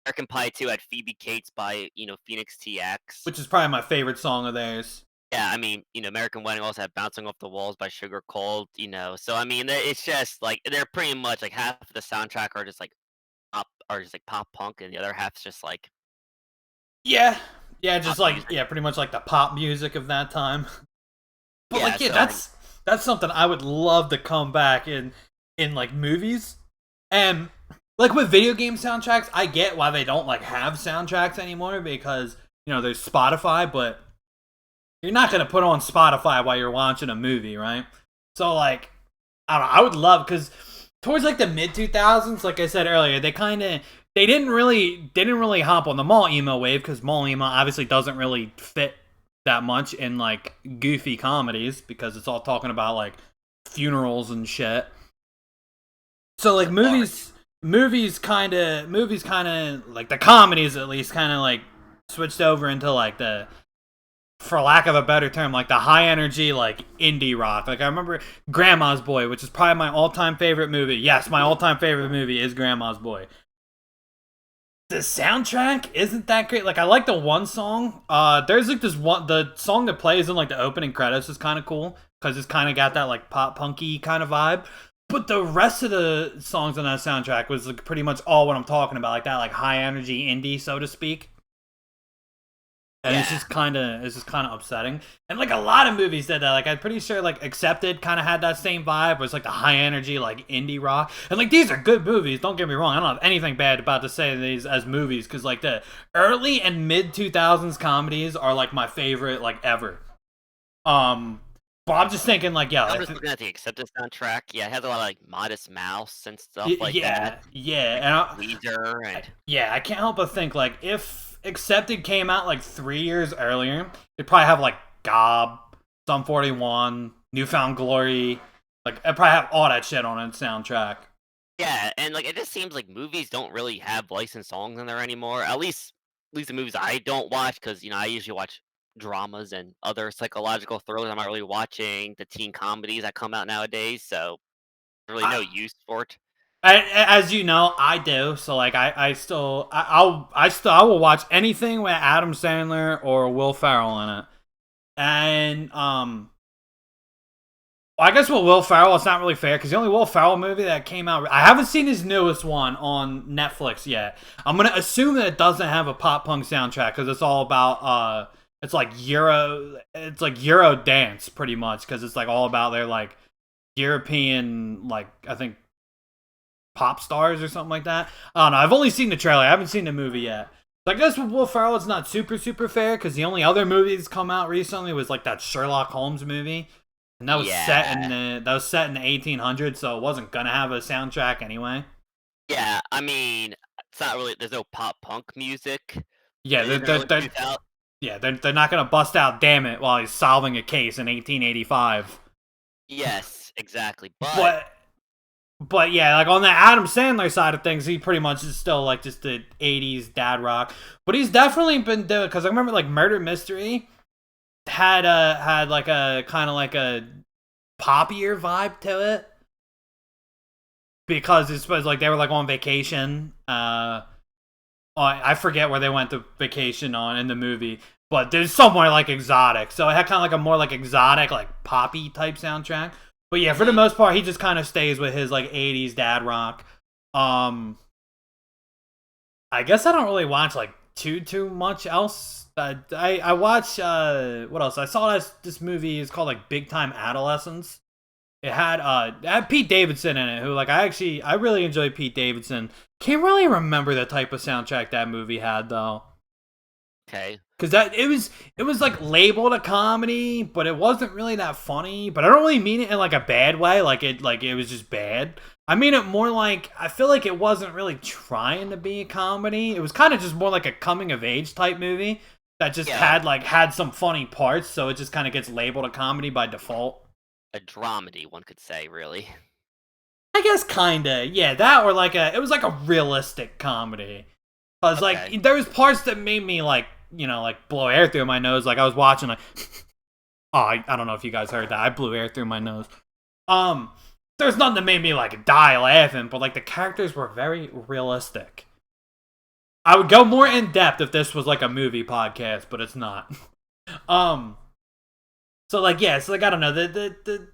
American Pie 2 had Phoebe Cates by, Phoenix TX. Which is probably my favorite song of theirs. Yeah, I mean, American Wedding also had Bouncing Off the Walls by Sugar Cold, so I mean, it's just like they're pretty much like half of the soundtrack are just like pop punk, and the other half's just like Yeah. Yeah, just pop like music. yeah, pretty much like the pop music of that time. But Yeah, like yeah, so I mean, that's something I would love to come back in like movies. And like with video game soundtracks, I get why they don't like have soundtracks anymore because there's Spotify, but you're not gonna put on Spotify while you're watching a movie, right? So like, I don't know. I would love because towards like the mid 2000s, like I said earlier, they didn't really hop on the mall emo wave because mall emo obviously doesn't really fit that much in like goofy comedies because it's all talking about like funerals and shit. So like the dark. movies kind of like the comedies at least kind of like switched over into like the, for lack of a better term, like the high energy like indie rock. Like I remember Grandma's Boy, which is probably my all-time favorite movie. Yes, my all-time favorite movie is Grandma's Boy. the soundtrack isn't that great. Like I like the one song. There's like this one, the song that plays in like the opening credits is kind of cool because it's kind of got that like pop punky kind of vibe. But the rest of the songs on that soundtrack was like pretty much all what I'm talking about, like that like high energy indie, so to speak. And Yeah. it's just kind of upsetting. And like a lot of movies did that. Like I'm pretty sure like Accepted kind of had that same vibe. Where it's like the high energy like indie rock. And like these are good movies. Don't get me wrong. I don't have anything bad about to say these as movies because like the early and mid 2000s comedies are like my favorite like ever. But I'm just thinking like yeah, I'm just looking at the Accepted soundtrack. Yeah, it has a lot of like Modest Mouse and stuff like that. yeah, Like and Weezer and yeah, I can't help but think like if Accepted came out like 3 years earlier, it'd probably have like Gob, Sum 41, Newfound Glory, like it'd probably have all that shit on its soundtrack. yeah, and like it just seems like movies don't really have licensed songs in there anymore. At least the movies I don't watch because I usually watch dramas and other psychological thrillers. I'm not really watching the teen comedies that come out nowadays, so there's really I, no use for it. as you know, I do. So like, I will watch anything with Adam Sandler or Will Ferrell in it. And well, I guess with Will Ferrell, it's not really fair because the only Will Ferrell movie that came out, I haven't seen his newest one on Netflix yet. I'm gonna assume that it doesn't have a pop punk soundtrack because it's all about it's like Euro dance pretty much because it's like all about their like European like I think pop stars or something like that. I don't know. I've only seen the trailer. I haven't seen the movie yet. So I guess with Will Ferrell, it's not super fair because the only other movie that's come out recently was like that Sherlock Holmes movie, and Yeah, that was set in the 1800s, so it wasn't gonna have a soundtrack anyway. yeah. I mean, it's not really. There's no pop punk music Yeah, in the early 2000s. they're not gonna bust out "Damn It" while he's solving a case in 1885. Yes, exactly. But But yeah, like on the Adam Sandler side of things, he pretty much is still like just the '80s dad rock. But he's definitely been doing because I remember like Murder Mystery had like a kind of like a poppier vibe to it because it's like they were like on vacation. I forget where they went to vacation on in the movie, but there's somewhere like exotic, so it had kind of like a more like exotic like poppy type soundtrack. But yeah, for the most part, he just kind of stays with his like '80s dad rock. Um, I guess I don't really watch like too much else. I watch what else? I saw this movie is called like Big Time Adolescence. It had Pete Davidson in it, who like I really enjoy Pete Davidson. Can't really remember the type of soundtrack that movie had though. okay, Cause that it was like labeled a comedy, but it wasn't really that funny. But I don't really mean it in like a bad way, like it was just bad. I mean it more like I feel like it wasn't really trying to be a comedy. It was kind of just more like a coming of age type movie that just yeah, had some funny parts, so it just kind of gets labeled a comedy by default. a dramedy, one could say, really. I guess kinda, yeah. That or like it was like a realistic comedy. Cause Okay. like there was parts that made me like like blow air through my nose. Like I was watching like oh I don't know if you guys heard that. I blew air through my nose. Um, there's nothing that made me like die laughing, but like the characters were very realistic. I would go more in depth if this was like a movie podcast, but it's not. um, so like yeah, so like I don't know the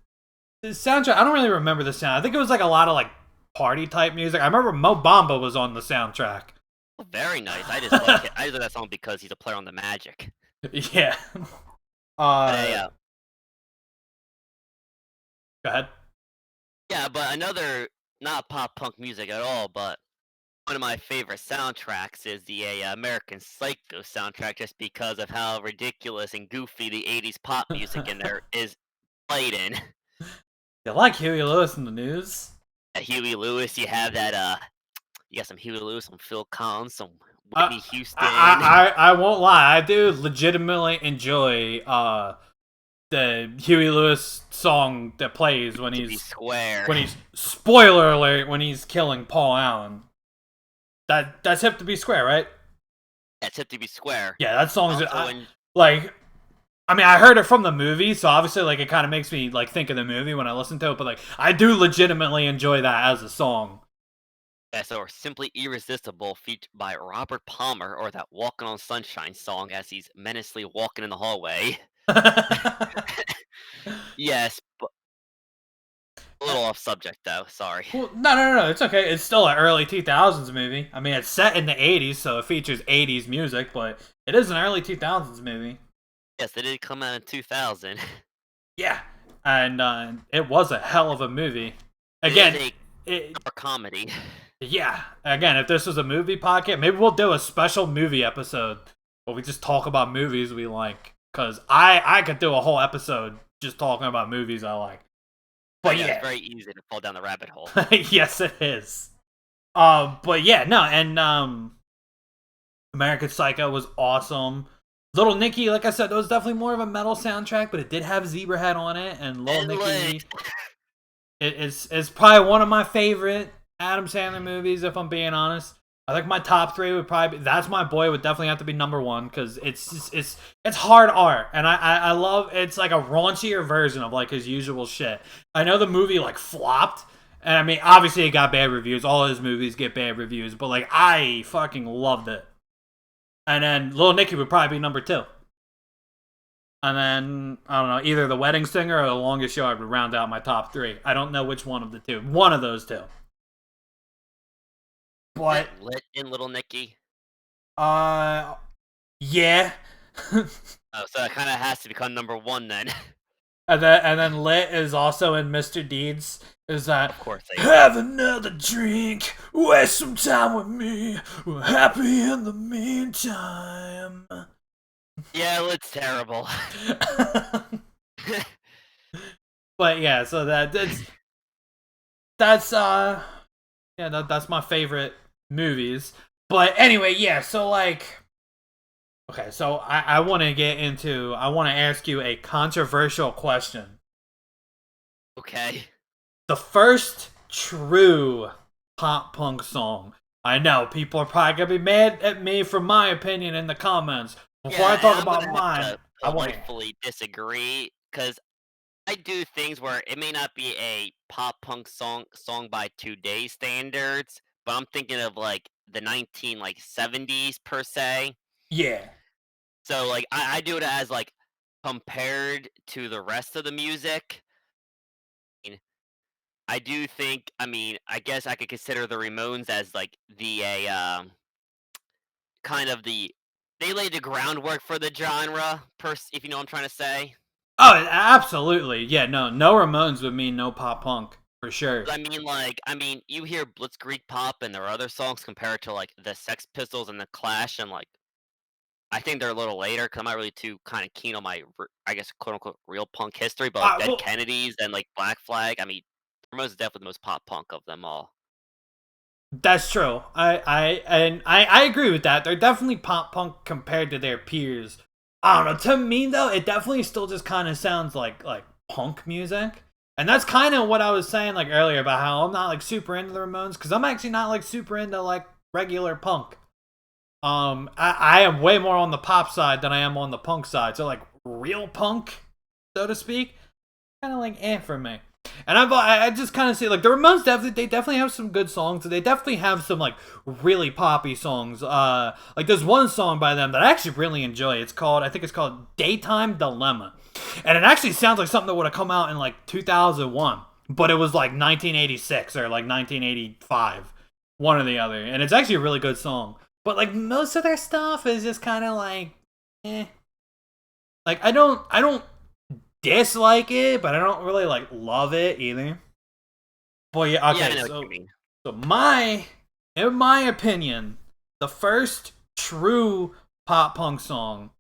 soundtrack. I don't really remember the sound. I think it was like a lot of like party type music. I remember Mo Bamba was on the soundtrack. Oh, very nice. I just like it. I just like that song because he's a player on the Magic. Yeah. But Uh, go ahead. yeah, but another not pop punk music at all, but one of my favorite soundtracks is the American Psycho soundtrack, just because of how ridiculous and goofy the '80s pop music in there is played in. You like Huey Lewis in the news? Huey Lewis, you have that you got some Huey Lewis, some Phil Collins, some Uh, Whitney Houston. I won't lie. I do legitimately enjoy the Huey Lewis song that plays To be square. when he's spoiler alert when he's killing Paul Allen. That's Hip to Be Square, right? That's it to be square. Yeah, that song's Also, when like. I mean, I heard it from the movie, so obviously, like, it kind of makes me like think of the movie when I listen to it. But like, I do legitimately enjoy that as a song. Yes, or Simply Irresistible featured by Robert Palmer, or that Walking on Sunshine song as he's menacingly walking in the hallway. Yes, but a little off subject though, sorry. Well, no. It's okay. It's still an early 2000s movie. I mean, it's set in the 80s, so it features 80s music, but it is an early 2000s movie. Yes, it did come out in 2000. Yeah. And it was a hell of a movie. It is Again, a it, dark comedy. yeah. Again, if this was a movie podcast, maybe we'll do a special movie episode where we just talk about movies we like. Because I could do a whole episode just talking about movies I like. But Yeah, it's yeah. very easy to fall down the rabbit hole. Yes, it is. But yeah, no, and American Psycho was awesome. Little Nicky, like I said, it was definitely more of a metal soundtrack, but it did have Zebrahead on it, and Little And Nicky like, is probably one of my favorite Adam Sandler movies. If I'm being honest, I think my top three would probably be, That's My Boy would definitely have to be number one because it's hard art, and I love it's like a raunchier version of like his usual shit. I know the movie like flopped. And I mean, obviously, it got bad reviews. All his movies get bad reviews, but like, I fucking loved it. And then Little Nicky would probably be number two. And then, I don't know, either The Wedding Singer or The Longest Yard would round out my top three. I don't know which one of the two. One of those two. But, lit in Little Nicky. uh, yeah. Oh, so it kind of has to become number one then. And then Lit is also in Mr. Deeds. Is that Of course they have another drink, waste some time with me. We're happy in the meantime. Yeah, Lit's terrible. But yeah, so that's yeah, that's my favorite movies. But anyway, yeah, so like okay, so I want to ask you a controversial question. Okay. The first true pop punk song. I know people are probably gonna be mad at me for my opinion in the comments. Before Yeah, I and talk I'm about gonna have mine, to I want to. politely disagree because I do things where it may not be a pop punk song by today's standards, but I'm thinking of like the 1970s per se. Yeah. So like I do it as like compared to the rest of the music. I mean, I do think I mean I guess I could consider the Ramones as like kind of they laid the groundwork for the genre, if you know what I'm trying to say. Oh, absolutely. Yeah, no Ramones would mean no pop punk for sure. I mean, you hear Blitzkrieg Pop and their other songs compared to like the Sex Pistols and the Clash, and like I think they're a little later because I'm not really too kind of keen on I guess quote unquote real punk history, but like Dead Well, Kennedys and like Black Flag. I mean, Ramones is definitely the most pop punk of them all. that's true. I agree with that. They're definitely pop punk compared to their peers. I don't know. To me though, it definitely still just kind of sounds like punk music. And that's kind of what I was saying like earlier about how I'm not like super into the Ramones because I'm actually not like super into like regular punk. I am way more on the pop side than I am on the punk side. So like real punk, so to speak, kind of like for me. And I just kind of see like the Ramones definitely have some good songs. They definitely have some like really poppy songs. Like there's one song by them that I actually really enjoy. I think it's called Daytime Dilemma, and it actually sounds like something that would have come out in like 2001, but it was like 1986 or like 1985, one or the other. And it's actually a really good song. But like most of their stuff is just kind of like, eh. Like I don't dislike it, but I don't really like love it either. But yeah, Yeah, I okay, know what so you mean. in my opinion, the first true pop punk song.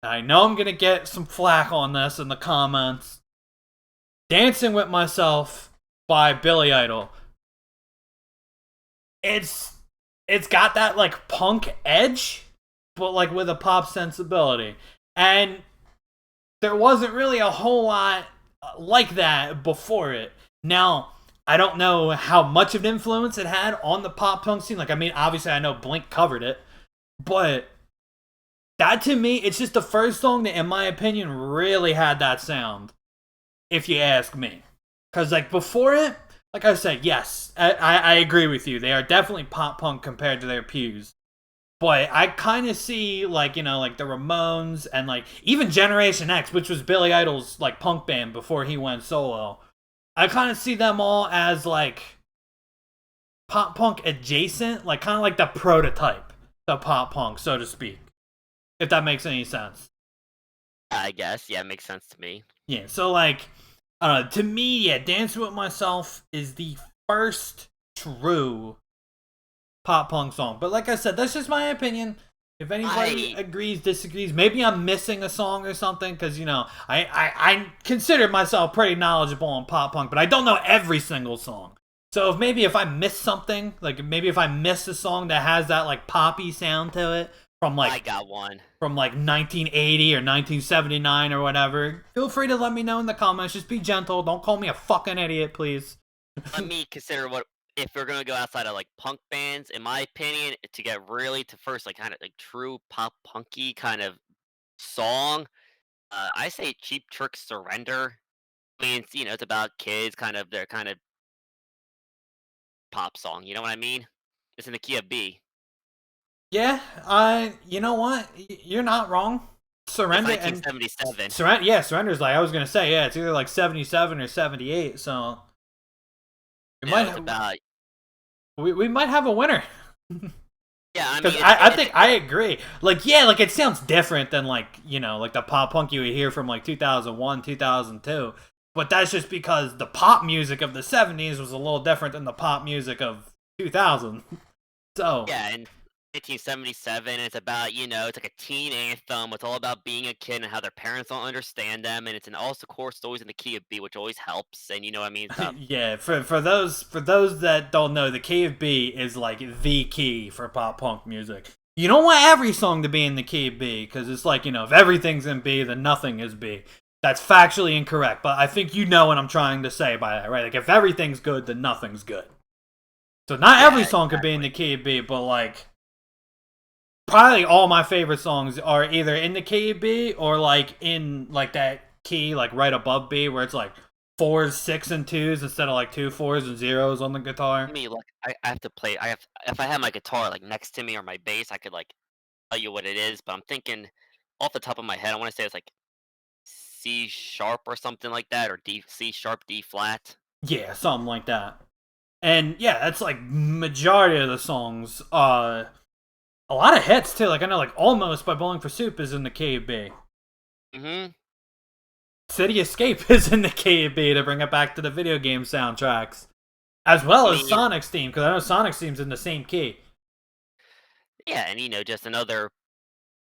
And I know I'm gonna get some flack on this in the comments. "Dancing with Myself" by Billy Idol. It's it's got that like punk edge, but like with a pop sensibility. And there wasn't really a whole lot like that before it. Now, I don't know how much of an influence it had on the pop punk scene. Like, I mean, obviously, I know Blink covered it, but that to me, it's just the first song that, in my opinion, really had that sound, if you ask me. Because, like, before it, like I said, yes, I agree with you. They are definitely pop punk compared to their pews. But I kind of see like like the Ramones and like even Generation X, which was Billy Idol's like punk band before he went solo. I kind of see them all as like pop punk adjacent, like kind of like the prototype of pop punk, so to speak. If that makes any sense. I guess, yeah, it makes sense to me. Yeah. So like, to me, yeah, Dancing with Myself is the first true pop punk song. But like I said, that's just my opinion. If anybody I agrees, disagrees, maybe I'm missing a song or something because I consider myself pretty knowledgeable on pop punk, but I don't know every single song. So if I miss something, like maybe if I miss a song that has that like poppy sound to it from I like got one. 1980 or 1979 or whatever, feel free to let me know in the comments. Just be gentle. Don't call me a fucking idiot, please. Let me consider what if we're gonna go outside of like punk bands. In my opinion, to get really to first like kind of like true pop punky kind of song, I say Cheap Trick Surrender. I mean, it's about kids, kind of their kind of pop song. You know what I mean? It's in the key of B. Yeah, you know what? You're not wrong. It's Surrender and 1977. Surrender's like I was gonna say, yeah, it's either like 77 or 78. So we might It's about we might have a winner yeah. I because mean, I think I agree. Like yeah, like it sounds different than like like the pop punk you would hear from like 2001, 2002. But that's just because the pop music of the 70s was a little different than the pop music of 2000. So yeah, in 1977, it's about it's like a teen anthem. It's all about being a kid and how their parents don't understand them, and it's an also of course always in the key of B, which always helps. And you know what I mean? yeah, for those that don't know, the key of B is like the key for pop punk music. You don't want every song to be in the key of B because it's like if everything's in B, then nothing is B. That's factually incorrect, but I think you know what I'm trying to say by that, right? Like if everything's good, then nothing's good. So not every Yeah, song could be in the exactly. key of B, but like probably all my favorite songs are either in the key of B or like in like that key like right above B where it's like fours, six, and twos instead of like two fours and zeros on the guitar. Me, like I have to play. I have if I had my guitar like next to me or my bass, I could like tell you what it is. But I'm thinking off the top of my head, I want to say it's like C sharp or something like that, or D C sharp D flat. Yeah, something like that. And yeah, that's like majority of the songs. A lot of hits too. Like I know like Almost by Bowling for Soup is in the key of B. Hmm. City Escape is in the key of B to bring it back to the video game soundtracks. As well I as mean, Sonic's theme, because I know Sonic's theme's in the same key. yeah, and just another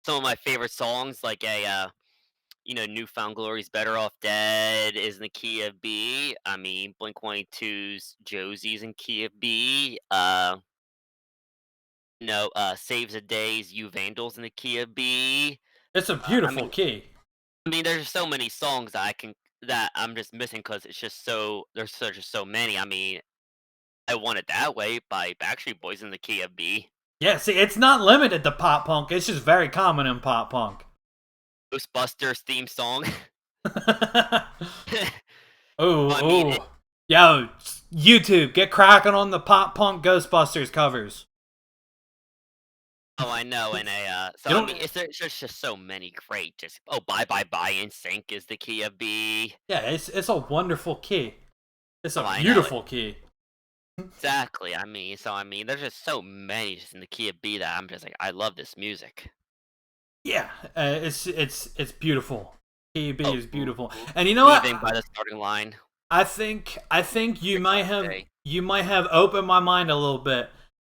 some of my favorite songs, like Newfound Glory's Better Off Dead is in the key of B. I mean, Blink 182's Josie's in key of B. Saves the Day's You Vandals in the key of B. It's a I beautiful mean, key. there's so many songs that I'm just missing because it's just just so many. I mean, I Want It That Way by Backstreet Boys in the key of B. Yeah, see, it's not limited to pop punk. It's just very common in pop punk. Ghostbusters theme song. I mean, Ooh, ooh. Yo, YouTube, get cracking on the pop punk Ghostbusters covers. oh, I know, and so You I don't. mean, there's just so many great. Just Bye Bye Bye in Sync is the key of B. Yeah, it's a wonderful key. It's Oh, a I know it beautiful key. exactly. There's just so many just in the key of B that I'm just like, I love this music. Yeah, it's beautiful. Key B Oh, is ooh, beautiful. ooh, And you know what? leaving by the starting line. I think you Six might hours a have day. opened my mind a little bit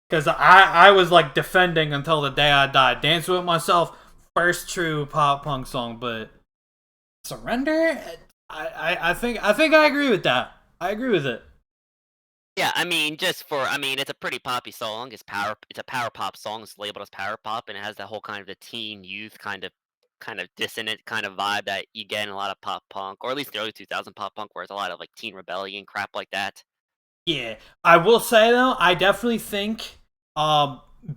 because I was like defending until the day I died. Dance with Myself, first true pop punk song, but Surrender. I think I agree with that. I agree with it. Yeah, it's a pretty poppy song. It's a power pop song. It's labeled as power pop, and it has that whole kind of the teen youth kind of dissonant kind of vibe that you get in a lot of pop punk, or at least the early 2000 pop punk, where it's a lot of like teen rebellion crap like that. Yeah, I will say though, I definitely think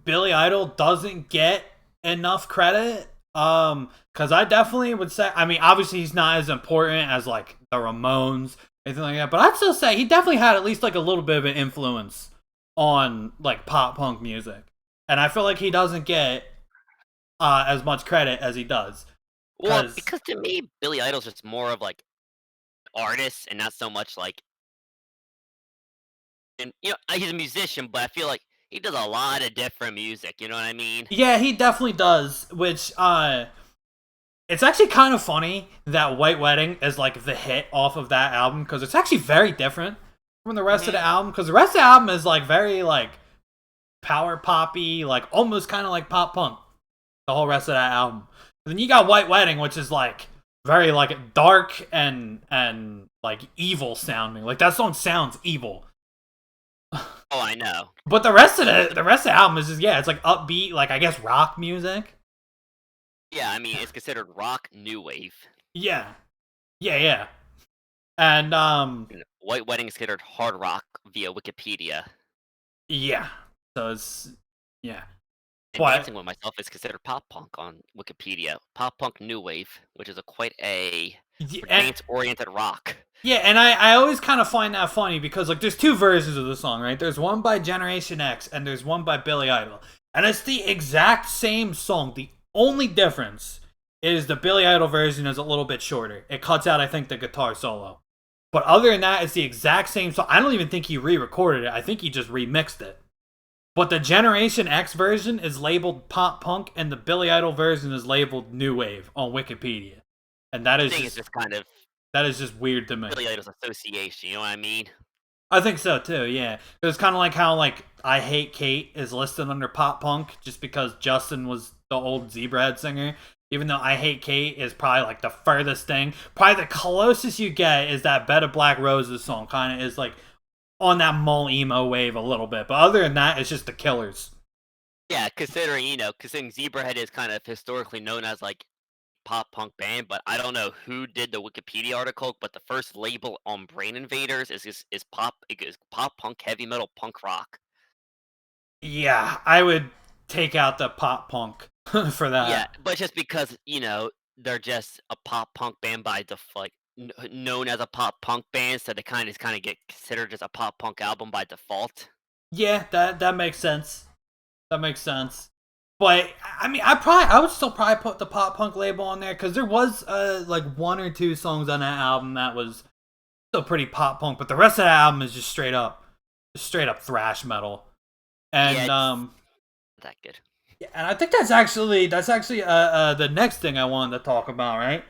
Billy Idol doesn't get enough credit. Because I definitely would say, I mean, obviously he's not as important as like the Ramones anything like that. But I'd still say he definitely had at least like a little bit of an influence on like pop punk music, and I feel like he doesn't get as much credit as he does. Well, Because because to me, Billy Idol's just more of like artist and not so much like, and he's a musician, but I feel like he does a lot of different music. You know what I mean? yeah, he definitely does. Which it's actually kind of funny that White Wedding is like the hit off of that album because it's actually very different from the rest of the album. Because the rest of the album is like very like power poppy, like almost kind of like pop punk. The whole rest of that album. And then you got White Wedding, which is like very like dark and like evil sounding. Like that song sounds evil. Oh, I know. But the rest of the album is just it's like upbeat, like I guess rock music. Yeah, I mean, it's considered rock new wave. Yeah. Yeah, yeah. And And White Wedding is considered hard rock via Wikipedia. yeah. So it's yeah. And But Dancing with Myself is considered pop punk on Wikipedia. Pop punk new wave, which is a quite a and, dance oriented rock. yeah, and I always kind of find that funny because like there's two versions of the song, right? There's one by Generation X and there's one by Billy Idol. And it's the exact same song. The only difference is the Billy Idol version is a little bit shorter. It cuts out, I think, the guitar solo. But other than that, it's the exact same song. I don't even think he re-recorded it. I think he just remixed it. But the Generation X version is labeled pop punk, and the Billy Idol version is labeled new wave on Wikipedia. And that I is think it's just just kind of that is just weird to me. Billy Idol's association, you know what I mean? I think so too. Yeah, it's kind of like how like I Hate Kate is listed under pop punk just because Justin was the old Zebrahead singer. Even though I Hate Kate is probably like the furthest thing. Probably the closest you get is that Bed of Black Roses song. Kind of is like on that mall emo wave a little bit, but other than that, it's just the Killers. Yeah, considering Zebrahead is kind of historically known as like pop punk band, but I don't know who did the Wikipedia article, but the first label on Brain Invaders is pop punk heavy metal punk rock. Yeah, I would take out the pop punk for Yeah, that. but just because, they're just a pop punk band by default, known as a pop punk band, so they kind of get considered as a pop punk album by default. Yeah, that makes sense. That makes sense. But I mean, I would still probably put the pop punk label on there because there was like one or two songs on that album that was still pretty pop punk, but the rest of the album is just straight up thrash metal. Yeah, And it's that good. yeah, and I think that's actually the next thing I wanted to talk about, right?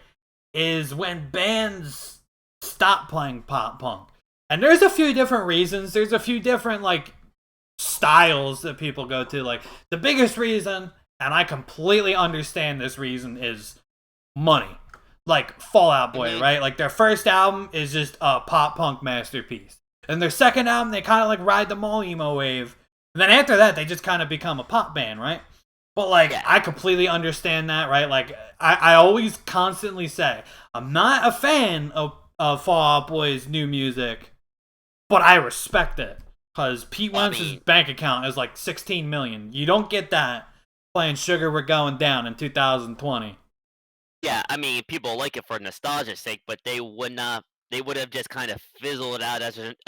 Is when bands stop playing pop punk. And there's a few different reasons. There's a few different like styles that people go to. Like the biggest reason, and I completely understand this reason, is money. Like Fall Out Boy, Mhm. right? Like their first album is just a pop punk masterpiece. And their second album, they kind of like ride the mall emo wave. And then after that, they just kind of become a pop band, right? But like, Yeah. I completely understand that, right? Like, I always constantly say, I'm not a fan of Fall Out Boy's new music, but I respect it. Because Pete Wentz's bank account is like 16 million. You don't get that playing Sugar We're Going Down in 2020. Yeah, I mean, people like it for nostalgia's sake, but they would not. They would have just kind of fizzled out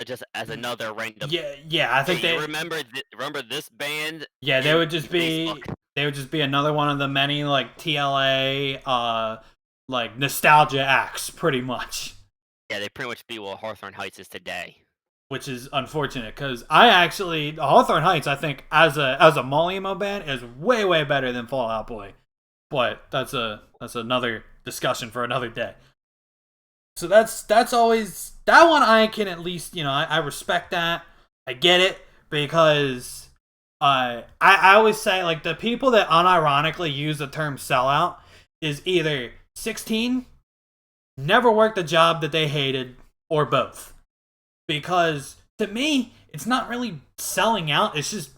just as another random. Yeah, I think Hey, they you remember this band? yeah, they would just be Facebook. another one of the many like TLA like nostalgia acts pretty much. Yeah, they pretty much be what Hawthorne Heights is today. Which is unfortunate because I actually Hawthorne Heights I think as a mall emo band is way better than Fall Out Boy, but that's another discussion for another day. So that's always that one I can at least I respect that. I get it because I always say like the people that unironically use the term sellout is either 16, never worked a job that they hated, or both. Because to me, it's not really selling out, it's just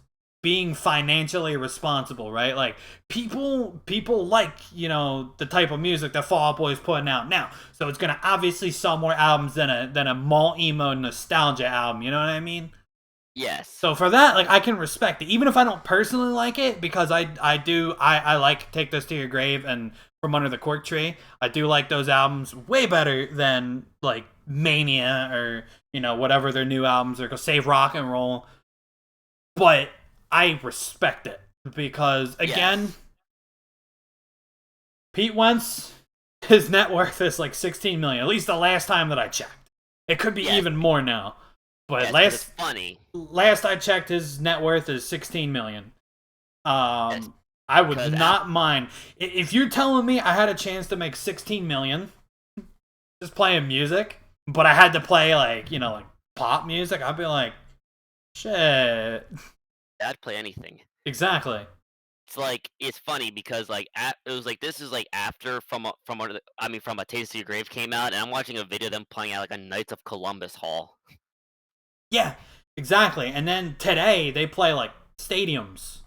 being financially responsible, right? Like people like, the type of music that Fall Out Boy is putting out now. So it's gonna obviously sell more albums than a mall emo nostalgia album, you know what I mean? Yes. So for that, like I can respect it, even if I don't personally like it, because I like Take This to Your Grave and From Under the Cork Tree. I do like those albums way better than like Mania or whatever their new albums are called, Save Rock and Roll. But I respect it because again, Yes. Pete Wentz, his net worth is like 16 million. At least the last time that I checked. It could be Yes. even more now. But Yes, because it's funny. last I checked, his net worth is 16 million. Yes, I would because not mind if you're telling me I had a chance to make 16 million just playing music, but I had to play like pop music. I'd be like, shit. I'd play anything. Exactly. It's like it's funny because it was like this is like after from one of the, I mean from a Taste of Your Grave came out, and I'm watching a video of them playing at like a Knights of Columbus hall Yeah, exactly. And then today they play like stadiums.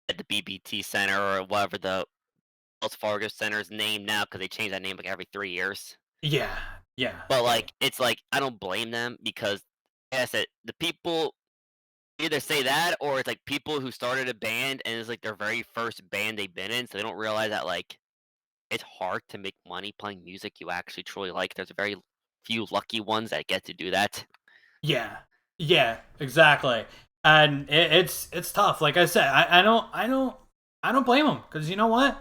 at the BBT Center or whatever the Wells Fargo Center is named now because they change that name like every 3 years. Yeah, yeah, But like it's like I don't blame them because, like I said, the people either say that or it's like people who started a band and it's like their very first band they've been in, so they don't realize that like it's hard to make money playing music you actually truly like. There's very few lucky ones that get to do that. yeah, yeah. Exactly. And it's tough. Like I said, I don't blame them because you know what?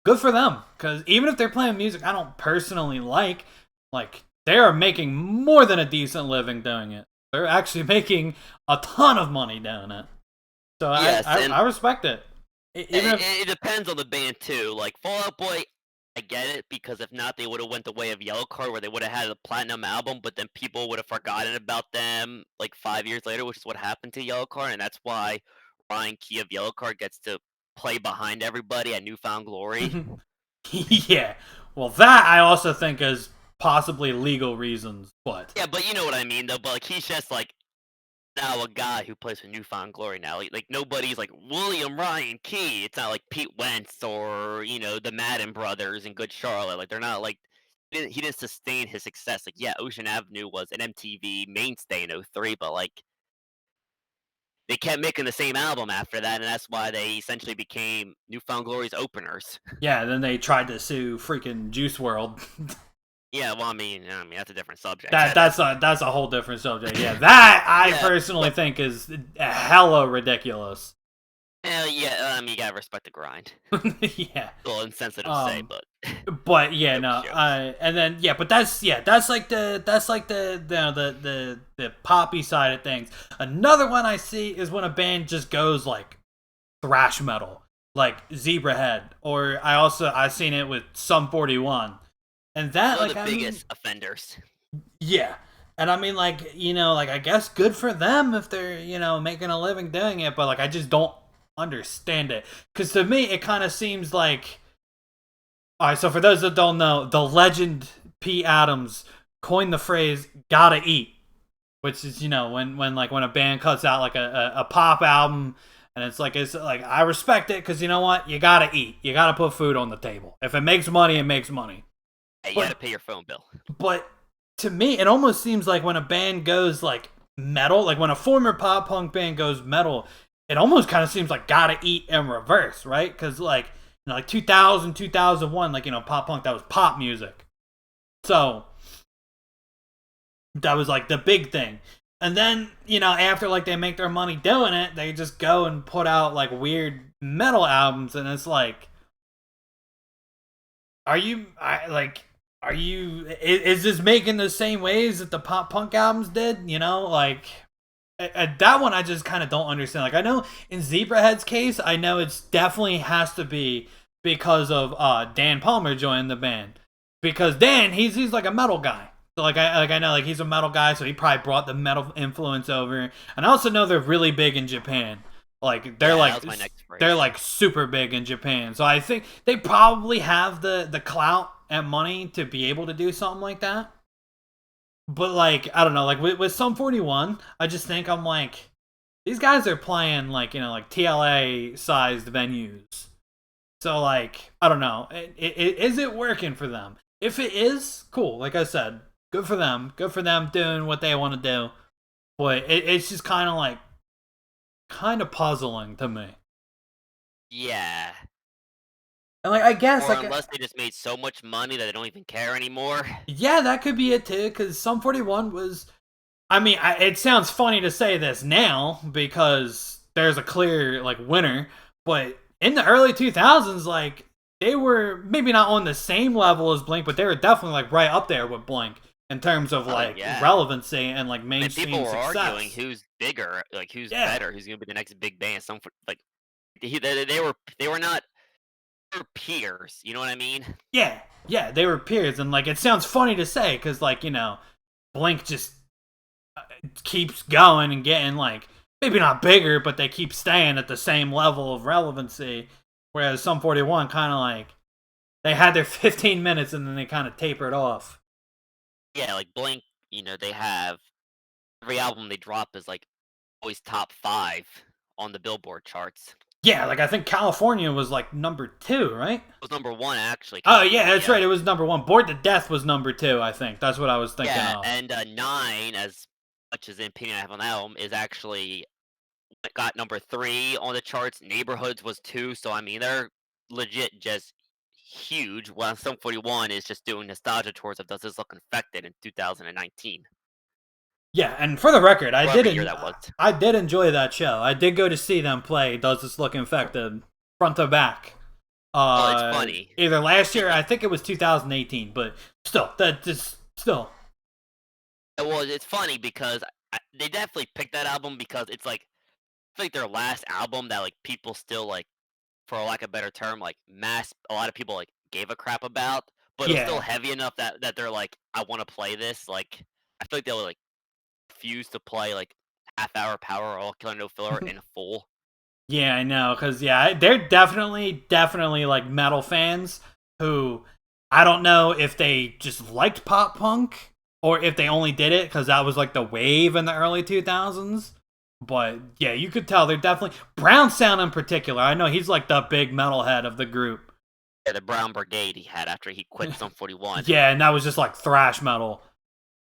Good for them. Because even if they're playing music I don't personally like they are making more than a decent living doing it. They're actually making a ton of money doing it. So I Yes, I, and I respect it. Even if it depends on the band too. Like Fall Out Boy, I get it because if not, they would have went the way of Yellow Card, where they would have had a platinum album, but then people would have forgotten about them like 5 years later, which is what happened to Yellow Card, and that's why Ryan Key of Yellow Card gets to play behind everybody at Newfound Glory. yeah. Well, that I also think is possibly legal reasons, but Yeah, but you know what I mean, though. But like he's just like now a guy who plays for Newfound Glory now. Like nobody's like William Ryan Key. It's not like Pete Wentz or the Madden brothers in Good Charlotte. Like they're not like he didn't sustain his success. Like yeah, Ocean Avenue was an MTV mainstay in '03, but like they kept making the same album after that, and that's why they essentially became Newfound Glory's openers. yeah, then they tried to sue freaking Juice World. Yeah, well, I mean that's a different subject. That's a whole different subject. Yeah, that I Yeah, personally but think is hella ridiculous. yeah, I mean you gotta respect the grind. Yeah. A little insensitive to say, Um. but But yeah, no. jokes, jokes. And then yeah, but that's like the poppy side of things. Another one I see is when a band just goes like thrash metal, like Zebrahead, or I've seen it with Sum 41, and that One of like the I mean biggest offenders. yeah. And I mean, like, like, I guess good for them if they're, making a living doing it, but, like, I just don't understand it. Because to me, it kind of seems like. Alright, so for those that don't know, the legend P. Adams coined the phrase gotta eat. Which is, when a band cuts out, like, a pop album, and it's like, I respect it, because you know what? You gotta eat. You gotta put food on the table. If it makes money, it makes money. Hey, you But gotta pay your phone bill. But to me, it almost seems like when a band goes like metal, like when a former pop punk band goes metal, it almost kind of seems like gotta eat in reverse, right? Because like 2000, 2001, like pop punk, that was pop music. So that was like the big thing. And then after like they make their money doing it, they just go and put out like weird metal albums, and it's like, are you is this making the same waves that the pop punk albums did? Like that one I just kind of don't understand. Like I know in Zebrahead's case, I know it's definitely has to be because of Dan Palmer joining the band. Because Dan, he's like a metal guy. So I know like he's a metal guy, so he probably brought the metal influence over. And I also know they're really big in Japan. Like they're Yeah, that like was my next they're phrase. like super big in Japan. So I think they probably have the clout and money to be able to do something like that. But like I don't know, like with Sum 41, I just think I'm like these guys are playing like like TLA sized venues. So like I don't know, is it working for them? If it is, cool. Like I said, good for them. Good for them doing what they want to do. But it's just kind of puzzling to me. Yeah. And like I guess Or like unless they just made so much money that they don't even care anymore. yeah, that could be it too. Because Sum 41 was. I mean, it sounds funny to say this now because there's a clear like winner, but in the early 2000s, like they were maybe not on the same level as Blink, but they were definitely like right up there with Blink in terms of Oh, like yeah. relevancy and like I mean, people mainstream were arguing success. who's bigger, like, who's Yeah, better, who's gonna be the next big band. Like, they were not peers, you know what I mean? yeah, yeah. They were peers, and like it sounds funny to say because like Blink just keeps going and getting like maybe not bigger, but they keep staying at the same level of relevancy. Whereas Sum 41 kind of like they had their 15 minutes and then they kind of tapered off. Yeah, like, Blink, they have every album they drop is, like, always top 5 on the Billboard charts. Yeah, like I think California was like number 2, right? It was number 1, actually, Oh yeah, that's California. right. It was number 1. Bored to Death was number 2. I think that's what I was thinking Yeah, of. and, 9, as much as the opinion I have on the album, is actually got number 3 on the charts. Neighborhoods was 2, so, I mean, they're legit just huge, while Sum 41 is just doing nostalgia tours of Does This Look Infected in 2019. Yeah, and for the record, Whatever year that was. I did enjoy that show. I did go to see them play Does This Look Infected front to back. Well, it's funny. Either last year, I think it was 2018, but still, that just still. Well, it's funny because they definitely picked that album because it's like their last album that like people still like, for lack of a better term, like a lot of people like gave a crap about, but it was still Yeah. heavy enough that they're like, I want to play this. Like, I feel like they'll like refuse to play like Half Hour Power or All Killer No Filler in full. Yeah, I know, because yeah, they're definitely like metal fans who I don't know if they just liked pop punk or if they only did it because that was like the wave in the early 2000s. But yeah, you could tell they're definitely Brown Sound in particular. I know he's like the big metalhead of the group. Yeah, the Brown Brigade he had after he quit Sum 41. Yeah, and that was just like thrash metal.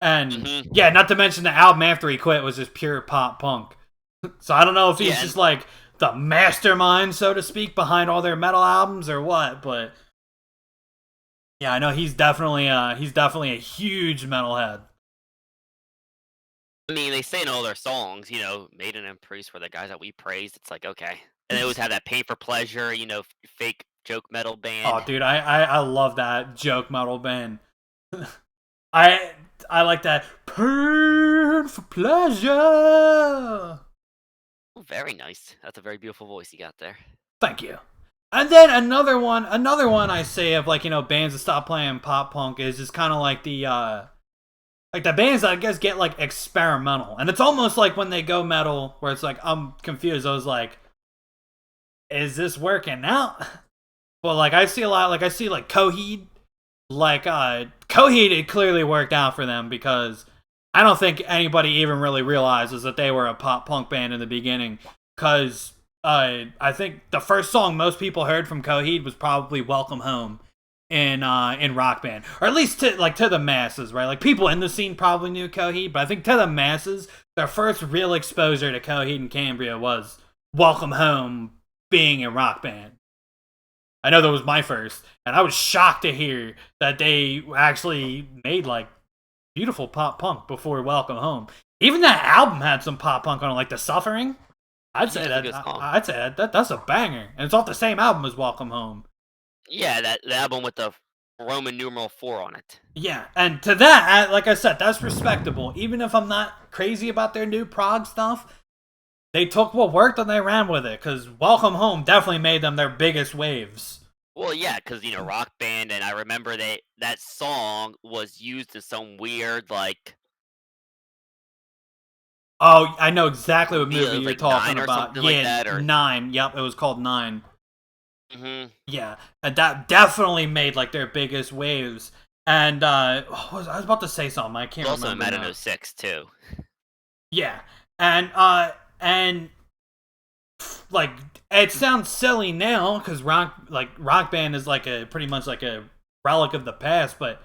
And Hmm. yeah, not to mention the album after he quit was just pure pop punk. So I don't know if he's Yeah, and just like the mastermind, so to speak, behind all their metal albums or what, but yeah, I know he's definitely a huge metalhead. I mean, they say in all their songs, Maiden and Priest were the guys that we praised. It's like, okay. And they always have that Pain for Pleasure, fake joke metal band. Oh, dude, I love that joke metal band. I I like that pain for pleasure. Oh, very nice. That's a very beautiful voice you got there. Thank you. And then another one I say of like bands that stop playing pop punk is just kind of like the bands that I guess get like experimental, and it's almost like when they go metal, where it's like I'm confused. I was like, is this working out? Well, like I see a lot, like I see like Coheed, like Coheed, it clearly worked out for them because I don't think anybody even really realizes that they were a pop punk band in the beginning. Because I think the first song most people heard from Coheed was probably "Welcome Home" in Rock Band, or at least to the masses, right? Like people in the scene probably knew Coheed, but I think to the masses, their first real exposure to Coheed and Cambria was "Welcome Home" being in Rock Band. I know that was my first, and I was shocked to hear that they actually made like beautiful pop punk before Welcome Home. Even that album had some pop punk on it, like The Suffering. I'd say That's a that good song. I'd say that's a banger, and it's off the same album as Welcome Home. Yeah, the album with the Roman numeral 4 on it. Yeah, and to that, like I said, that's respectable. Even if I'm not crazy about their new prog stuff, they took what worked and they ran with it. Because Welcome Home definitely made them their biggest waves. Well, yeah, because Rock Band, and I remember that song was used in some weird like Oh, I know exactly what it movie was you're like talking 9 or about. something like Yeah, that, or 9. Yep, it was called 9. hmm Yeah, and that definitely made like their biggest waves. And I was about to say something. I can't also remember Mad now. in '06 too. Yeah, and like it sounds silly now because rock band is like a pretty much like a relic of the past, but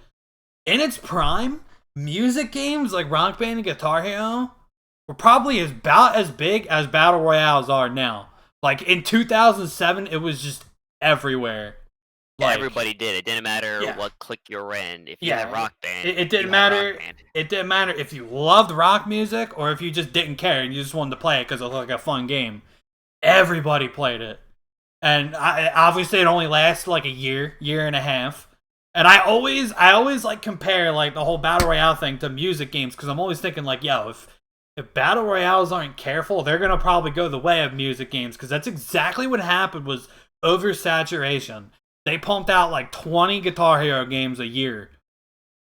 in its prime, music games like Rock Band and Guitar Hero were probably about as big as battle royales are now. Like in 2007, it was just everywhere. Like, Everybody did. It didn't matter yeah, what clique you're in. If you had yeah. Rock Band, It you didn't had Rock matter. Band. It didn't matter if you loved rock music or if you just didn't care and you just wanted to play it because it was like a fun game. Everybody played it, and obviously it only lasted like a year and a half. And I always like compare like the whole battle royale thing to music games because I'm always thinking like, yo, if battle royales aren't careful, they're gonna probably go the way of music games because that's exactly what happened was oversaturation. They pumped out like 20 Guitar Hero games a year,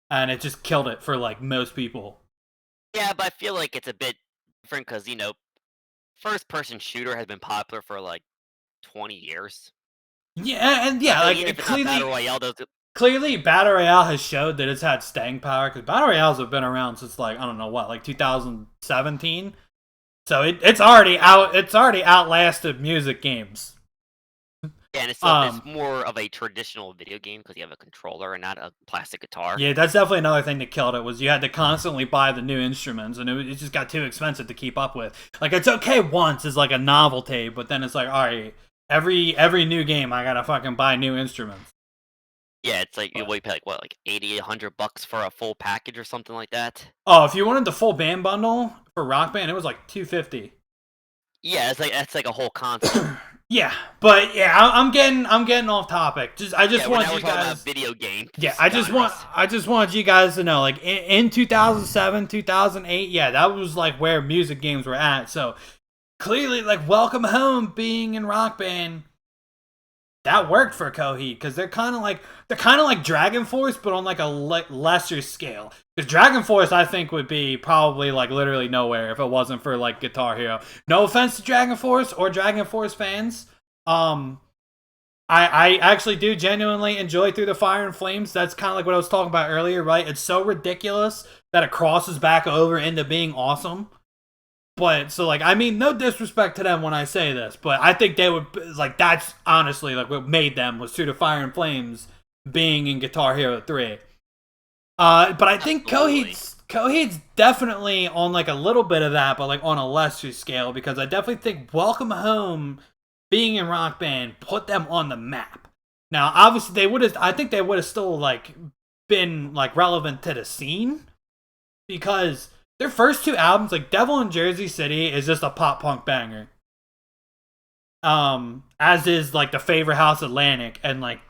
and it just killed it for like most people. Yeah, but I feel like it's a bit different because first person shooter has been popular for like 20 years. Yeah, and So I yeah, feel like like even it if it's not battle clearly royale, those clearly battle royale has showed that it's had staying power because battle royales have been around since like I don't know what, like 2017. So it's already out. It's already outlasted music games. yeah, and it's Um, more of a traditional video game because you have a controller and not a plastic guitar. yeah, that's definitely another thing that killed it was you had to constantly buy the new instruments, and it just got too expensive to keep up with. Like it's okay once as like a novelty, but then it's like all right, every new game I gotta fucking buy new instruments. Yeah, it's like But you pay like what, like 80, $100 for a full package or something like that. oh, if you wanted the full band bundle for Rock Band, it was like 250. Yeah, it's like that's like a whole console. Yeah, but yeah, I'm getting off topic. I just Yeah, we're want now we're you talking about guys. video game Yeah, genres. I just want you guys to know, like in 2007, 2008, yeah, that was like where music games were at. So clearly, like Welcome Home being in Rock Band, that worked for Coheed because they're kind of like Dragon Force, but on like a lesser scale. Because Dragon Force, I think, would be probably like literally nowhere if it wasn't for like Guitar Hero. No offense to Dragon Force or Dragon Force fans. Um, I actually do genuinely enjoy Through the Fire and Flames. That's kind of like what I was talking about earlier, right? It's so ridiculous that it crosses back over into being awesome. But so like I mean no disrespect to them when I say this, but I think they would like that's honestly like what made them was Through the Fire and Flames being in Guitar Hero 3. But I think Absolutely. Coheed's definitely on like a little bit of that, but like on a lesser scale because I definitely think Welcome Home being in Rock Band put them on the map. Now, obviously they would have I think they would have still like been like relevant to the scene because their first two albums, like Devil in Jersey City, is just a pop punk banger. As is like the Favorite House Atlantic and like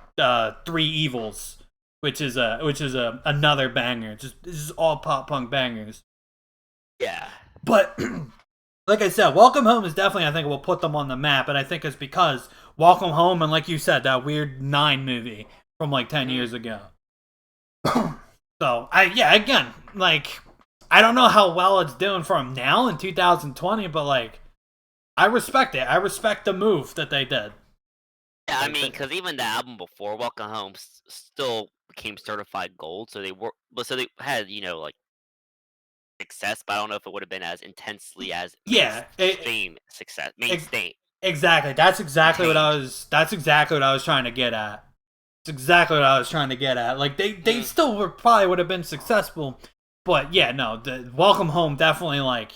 Three Evils, which is another banger. Just all pop punk bangers. Yeah. But like I said, Welcome Home is definitely I think will put them on the map, and I think it's because Welcome Home and like you said that weird Nine movie from like 10 years ago. So I yeah again like I don't know how well it's doing for them now in 2020, but like I respect it. I respect the move that they did. Yeah, I Like mean, because even the album before Welcome Home still became certified gold, so they had like success, but I don't know if it would have been as intensely as yeah, mainstream success, it, mainstream exactly. That's exactly what I maintained. was. That's exactly what I was trying to get at. It's exactly what I was trying to get at. Like they Mm. still probably would have been successful, but yeah, no, the Welcome Home definitely like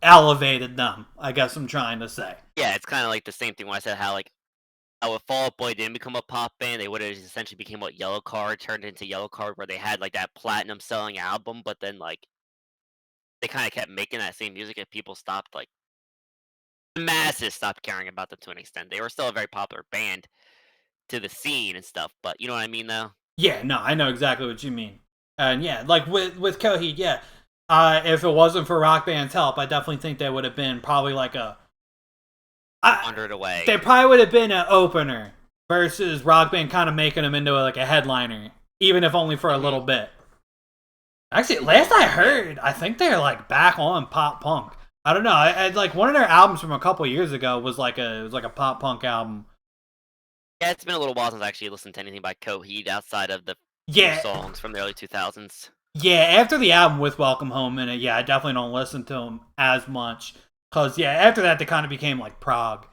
elevated them. I guess I'm trying to say. Yeah, it's kind of like the same thing when I said how if Fall Out Boy didn't become a pop band, they would have essentially became what Yellow Card turned into Yellow Card, where they had like that platinum selling album, but then like they kind of kept making that same music, and people stopped like the masses stopped caring about them to an extent. They were still a very popular band to the scene and stuff, but you know what I mean, though. Yeah, no, I know exactly what you mean. And yeah, like with Coheed, yeah. If it wasn't for Rock Band's help, I definitely think they would have been probably like a. Wandered away. They probably would have been an opener versus Rock Band kind of making them into like a headliner, even if only for a Hmm. little bit. Actually, last I heard, I think they're like back on pop punk. I don't know. I like one of their albums from a couple years ago was like a pop punk album. Yeah, it's been a little while since I actually listened to anything by Coheed outside of the few Yeah, songs from the early 2000s. yeah. After the album with Welcome Home in it, yeah, I definitely don't listen to them as much. Cause yeah, after that they kind of became like prog.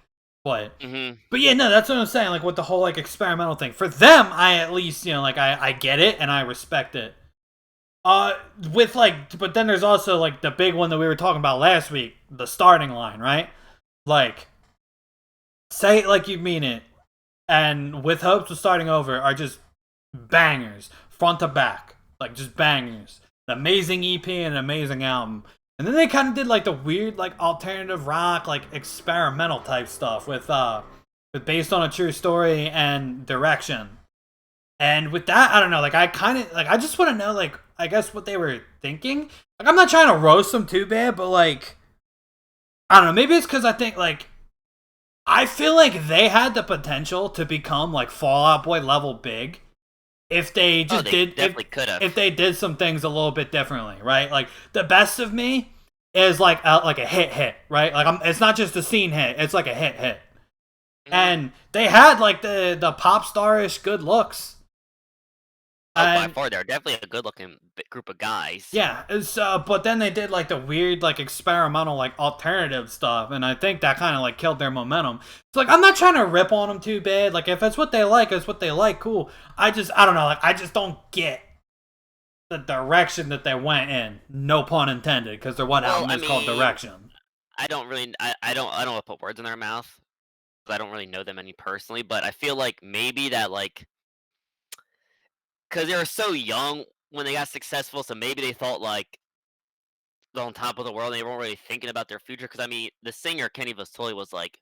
But Hmm. but yeah, no, that's what I'm saying. Like with the whole like experimental thing. For them, I at least like I get it and I respect it. With like, but then there's also like the big one that we were talking about last week, the starting line, right? Like, say it like you mean it. and With Hopes of Starting Over are just bangers, front to back, like just bangers. An amazing EP and an amazing album. And then they kind of did like the weird, like alternative rock, like experimental type stuff with Based on a True Story and Direction. And with that, I don't know, like I kind of like I just want to know, like I guess what they were thinking. Like I'm not trying to roast them too bad, but like I don't know, maybe it's because I think like I feel like they had the potential to become like Fallout Boy level big if they Oh, just they did definitely could have. if they did some things a little bit differently, right? Like the best of me is like a hit, right? Like it's not just a scene hit; it's like a hit. Mhm. And they had like the pop starish good looks, Oh, by and far, they're definitely a good-looking group of guys. yeah, but then they did like the weird, like experimental, like alternative stuff, and I think that kind of like killed their momentum. So like, I'm not trying to rip on them too bad. Like, if it's what they like, it's what they like. Cool. I don't know. Like, I just don't get the direction that they went in. No pun intended, because their one Well, album I is called mean, Direction. I don't want to put words in their mouth 'cause I don't really know them any personally, but I feel like maybe that like because they were so young when they got successful, so maybe they thought like they're on top of the world. And they weren't really thinking about their future. Because I mean, the singer Kenny Vasoli was like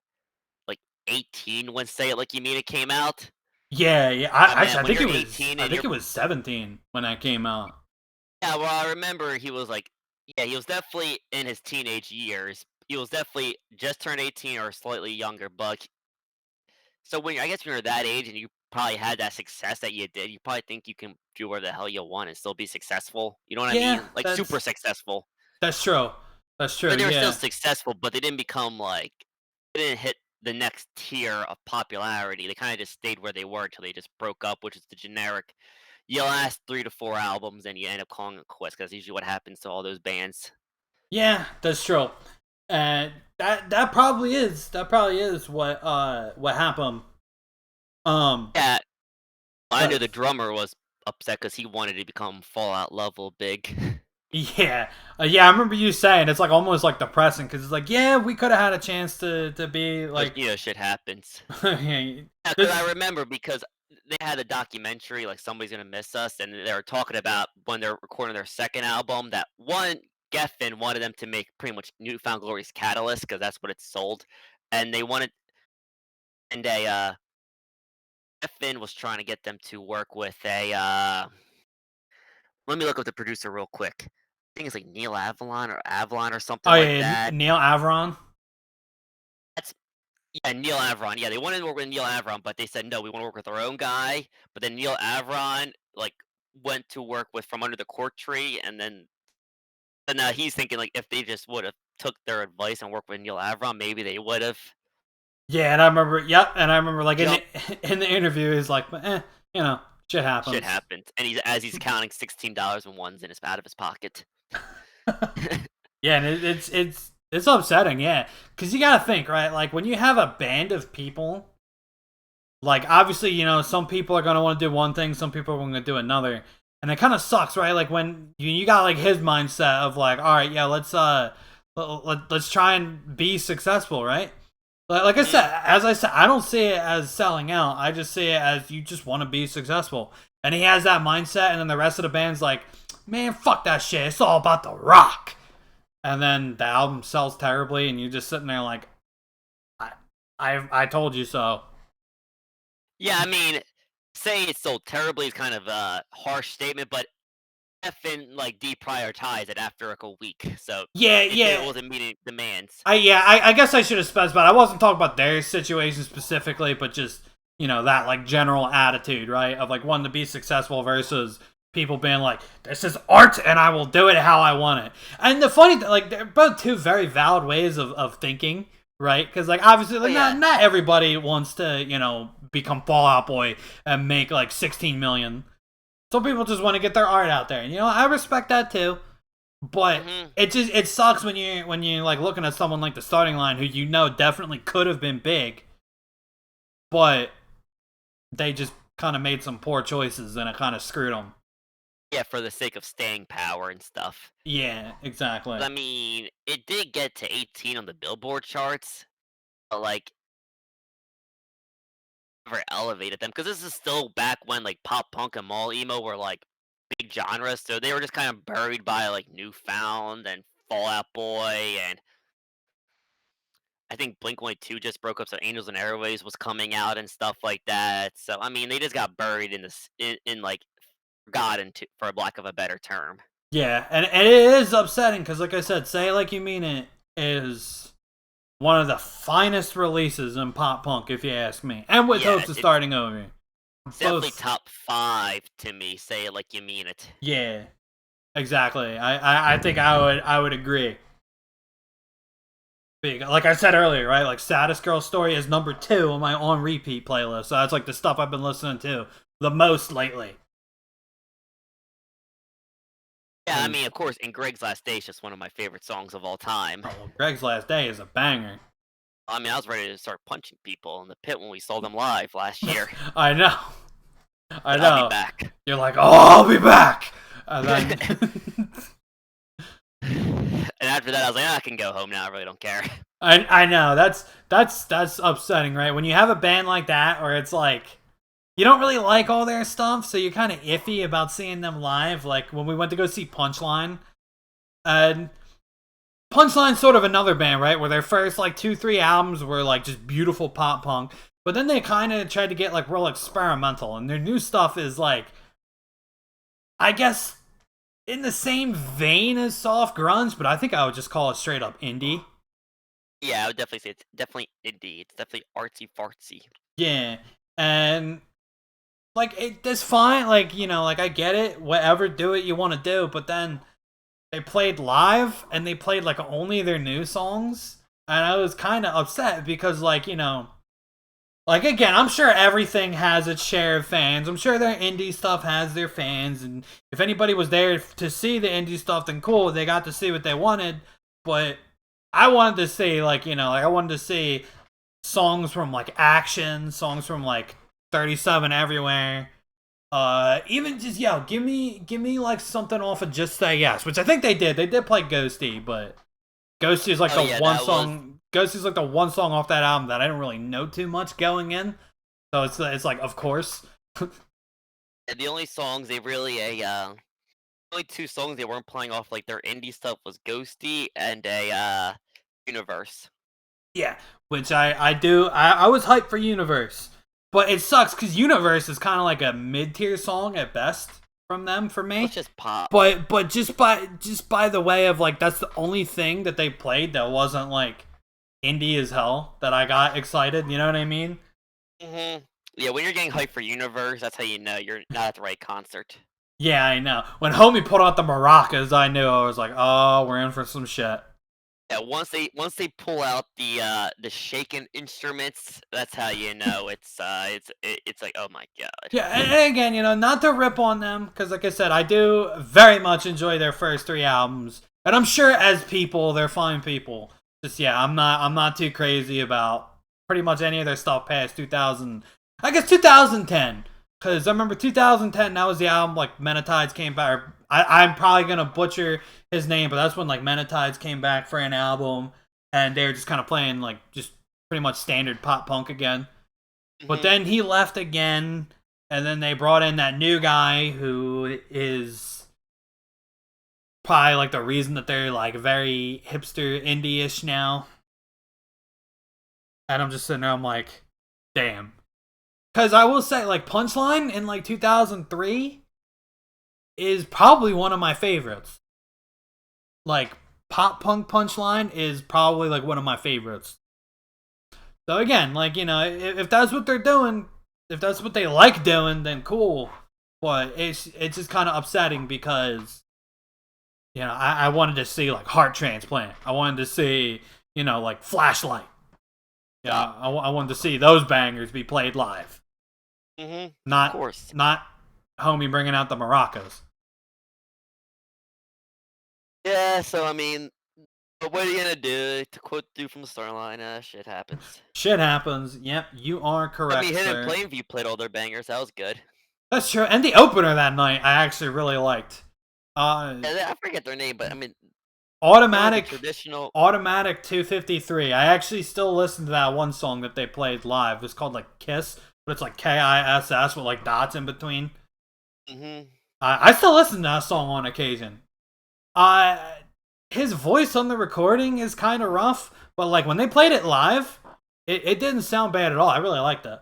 18 when "Say It Like You Mean It" came out. Yeah, yeah. I mean, when you're 18 I and think you're it was 17 when that came out. yeah, well, I remember he was like, yeah, he was definitely in his teenage years. He was definitely just turned 18 or slightly younger, but so when I guess when you're that age and you probably had that success that you did, you probably think you can do whatever the hell you want and still be successful. You know what I Yeah, mean? Like super successful. that's true. That's true. But they were still Yeah. successful, but they didn't become like they didn't hit the next tier of popularity. They kind of just stayed where they were until they just broke up, which is the generic. You last 3 to 4 albums and you end up calling it quits. Because usually what happens to all those bands. Yeah, that's true. And that probably is what happened. Um, Yeah, I know but the drummer was upset because he wanted to become Fallout level big. yeah, yeah, I remember you saying it's like almost like depressing because it's like, yeah, we could have had a chance to be But like, shit happens. yeah, Yeah, because this, I remember because they had a documentary like "Somebody's Gonna Miss Us," and they were talking about when they're recording their second album that one Geffen wanted them to make pretty much Newfound Glory's Catalyst because that's what it sold, and they wanted and they Geffen was trying to get them to work with a let me look up the producer real quick. I think it's like Neil Avalon or Avalon or something oh like yeah, that. Neil Avron. That's Yeah, Neil Avron. Yeah, they wanted to work with Neil Avron, but they said no, we want to work with our own guy. But then Neil Avron like went to work with From Under the Cork Tree, and now he's thinking like if they just would have took their advice and worked with Neil Avron, maybe they would have Yeah, and I remember, yep, and I remember like in the jumped. in the interview, he's like, you know, shit Shit happens. happened, and he's counting $16 and ones in his out of his pocket. Yeah, and it's upsetting, yeah, because you gotta think, right? Like when you have a band of people, like obviously, some people are gonna want to do one thing, some people are gonna do another, and it kind of sucks, right? Like when you got like his mindset of like, all right, yeah, let's try and be successful, right? Like I Mhm. said, as I said, I don't see it as selling out. I just see it as you just want to be successful, and he has that mindset, and then the rest of the band's like, man, fuck that shit. It's all about the rock. And then the album sells terribly, and you're just sitting there like, I, I told you so. Yeah, I mean, say it sold terribly is kind of a harsh statement, but effing like deprioritized it after like a week, so Yeah, it yeah. wasn't meeting demands. I guess I should have specified. I wasn't talking about their situation specifically, but just that like general attitude, right? Of like wanting to be successful versus people being like, "This is art, and I will do it how I want it." And the funny thing, like they're both two very valid ways of thinking, right? Because like obviously, Oh like yeah, not everybody wants to become Fallout Boy and make like 16 million. Some people just want to get their art out there, and I respect that too. But hmm it sucks when you like looking at someone like the starting line who definitely could have been big, but they just kind of made some poor choices and it kind of screwed them. yeah, for the sake of staying power and stuff. Yeah, exactly. I mean, it did get to 18 on the Billboard charts, but like ever elevated them because this is still back when like pop punk and mall emo were like big genres, so they were just kind of buried by like Newfound and Fallout Boy, and I think Blink-182 just broke up, so Angels and Airwaves was coming out and stuff like that. So I mean, they just got buried in this in like forgotten to, for lack of a better term. Yeah, and it is upsetting because, like I said, Say It Like You Mean It is one of the finest releases in pop punk, if you ask me, and with Yeah, hopes of starting over. it's definitely Both, top 5 to me. Say it like you mean it. yeah, exactly. I think I would agree. Like I said earlier, right? Like Saddest Girl Story is number 2 on my on repeat playlist. So that's like the stuff I've been listening to the most lately. Yeah, I mean, Cause of course, and Greg's Last Day is just one of my favorite songs of all time. oh, Greg's Last Day is a banger. I mean, I was ready to start punching people in the pit when we saw them live last year, I know. I but I'll be know. back. You're like, oh, I'll be back. And then And after that, I was like, I can go home now. I really don't care. I know that's upsetting, right? When you have a band like that, where it's like you don't really like all their stuff, so you're kind of iffy about seeing them live. Like when we went to go see Punchline, and Punchline's sort of another band, right? Where their first like 2-3 albums were like just beautiful pop punk, but then they kind of tried to get like real experimental, and their new stuff is like, I guess, in the same vein as soft grunge, but I think I would just call it straight up indie. Yeah, I would definitely say it's definitely indie. It's definitely artsy fartsy. Yeah, and like it's fine. Like like I get it. Whatever, do what you want to do. But then they played live, and they played like only their new songs, and I was kind of upset because like again, I'm sure everything has its share of fans. I'm sure their indie stuff has their fans, and if anybody was there to see the indie stuff, then cool, they got to see what they wanted. But I wanted to see like I wanted to see songs from like Action, songs from like 37 Everywhere. Even just give me like something off of Just Say Yes, which I think they did. They did play Ghosty, but Ghosty is like Oh the yeah, one that was song. Ghost is like the one song off that album that I didn't really know too much going in. So it's like, of course. the only songs they really only 2 songs they weren't playing off like their indie stuff was Ghosty and a Universe. Yeah, which I do. I was hyped for Universe, but it sucks because Universe is kind of like a mid tier song at best from them for It's me. just pop. But just by the way of like that's the only thing that they played that wasn't like indie as hell that I got excited. You know what I mean? Yeah, when you're getting hyped for Universe, that's how you know you're not at the right concert. Yeah, I know. When Homie put out the maracas, I knew. I was like, oh, we're in for some shit. Yeah, once they pull out the shaken instruments, that's how you know it's like, oh my god. Yeah, and again, not to rip on them, because like I said, I do very much enjoy their first 3 albums, and I'm sure as people, they're fine people. Just yeah, I'm not too crazy about pretty much any of their stuff past 2000. I guess 2010, because I remember 2010. That was the album like Menatides came back. I'm probably gonna butcher his name, but that's when like Menatides came back for an album, and they were just kind of playing like just pretty much standard pop punk again. But then he left again, and then they brought in that new guy who is probably like the reason that they're like very hipster indie-ish now. And I'm just sitting there, I'm like, damn. Because I will say, like, Punchline in like 2003 is probably one of my favorites. Like, pop punk Punchline is probably like one of my favorites. So again, like, if that's what they're doing, if that's what they like doing, then cool. But it's just kind of upsetting because I wanted to see like Heart Transplant. I wanted to see like Flashlight. Yeah, I wanted to see those bangers be played live. Of course. Not Homie bringing out the maracas. Yeah, so I mean, but what are you gonna do? To quote dude from the Starline, shit happens. Shit happens. Yep, you are correct, I mean, Hidden sir. Plainview played all their bangers. That was good. That's true. And the opener that night, I actually really liked. Yeah, I forget their name, but I mean, Automatic traditional. Automatic 253. I actually still listen to that one song that they played live. It's called like Kiss. but it's like KISS with like dots in between. Mhm. I still listen to that song on occasion. Uh, his voice on the recording is kind of rough, but like when they played it live, it didn't sound bad at all. I really liked it.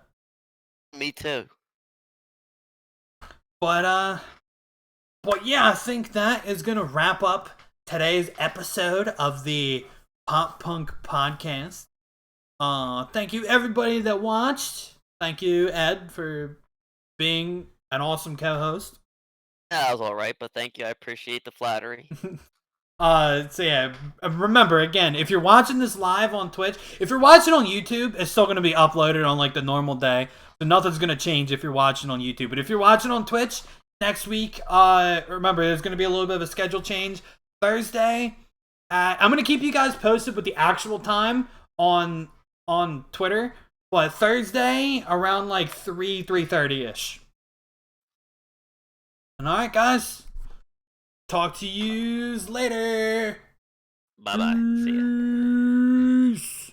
Me too. But yeah, I think that is gonna wrap up today's episode of the Pop Punk Podcast. Thank you everybody that watched. Thank you, Ed, for being an awesome co-host. That was all right, but thank you. I appreciate the flattery. So yeah, remember again, if you're watching this live on Twitch, if you're watching on YouTube, it's still gonna be uploaded on like the normal day. So nothing's gonna change if you're watching on YouTube. But if you're watching on Twitch next week, remember there's gonna be a little bit of a schedule change. Thursday, I'm gonna keep you guys posted with the actual time on Twitter. But Thursday around like 3:30 ish. And all right, guys. Talk to yous later. Bye bye. See ya. Peace.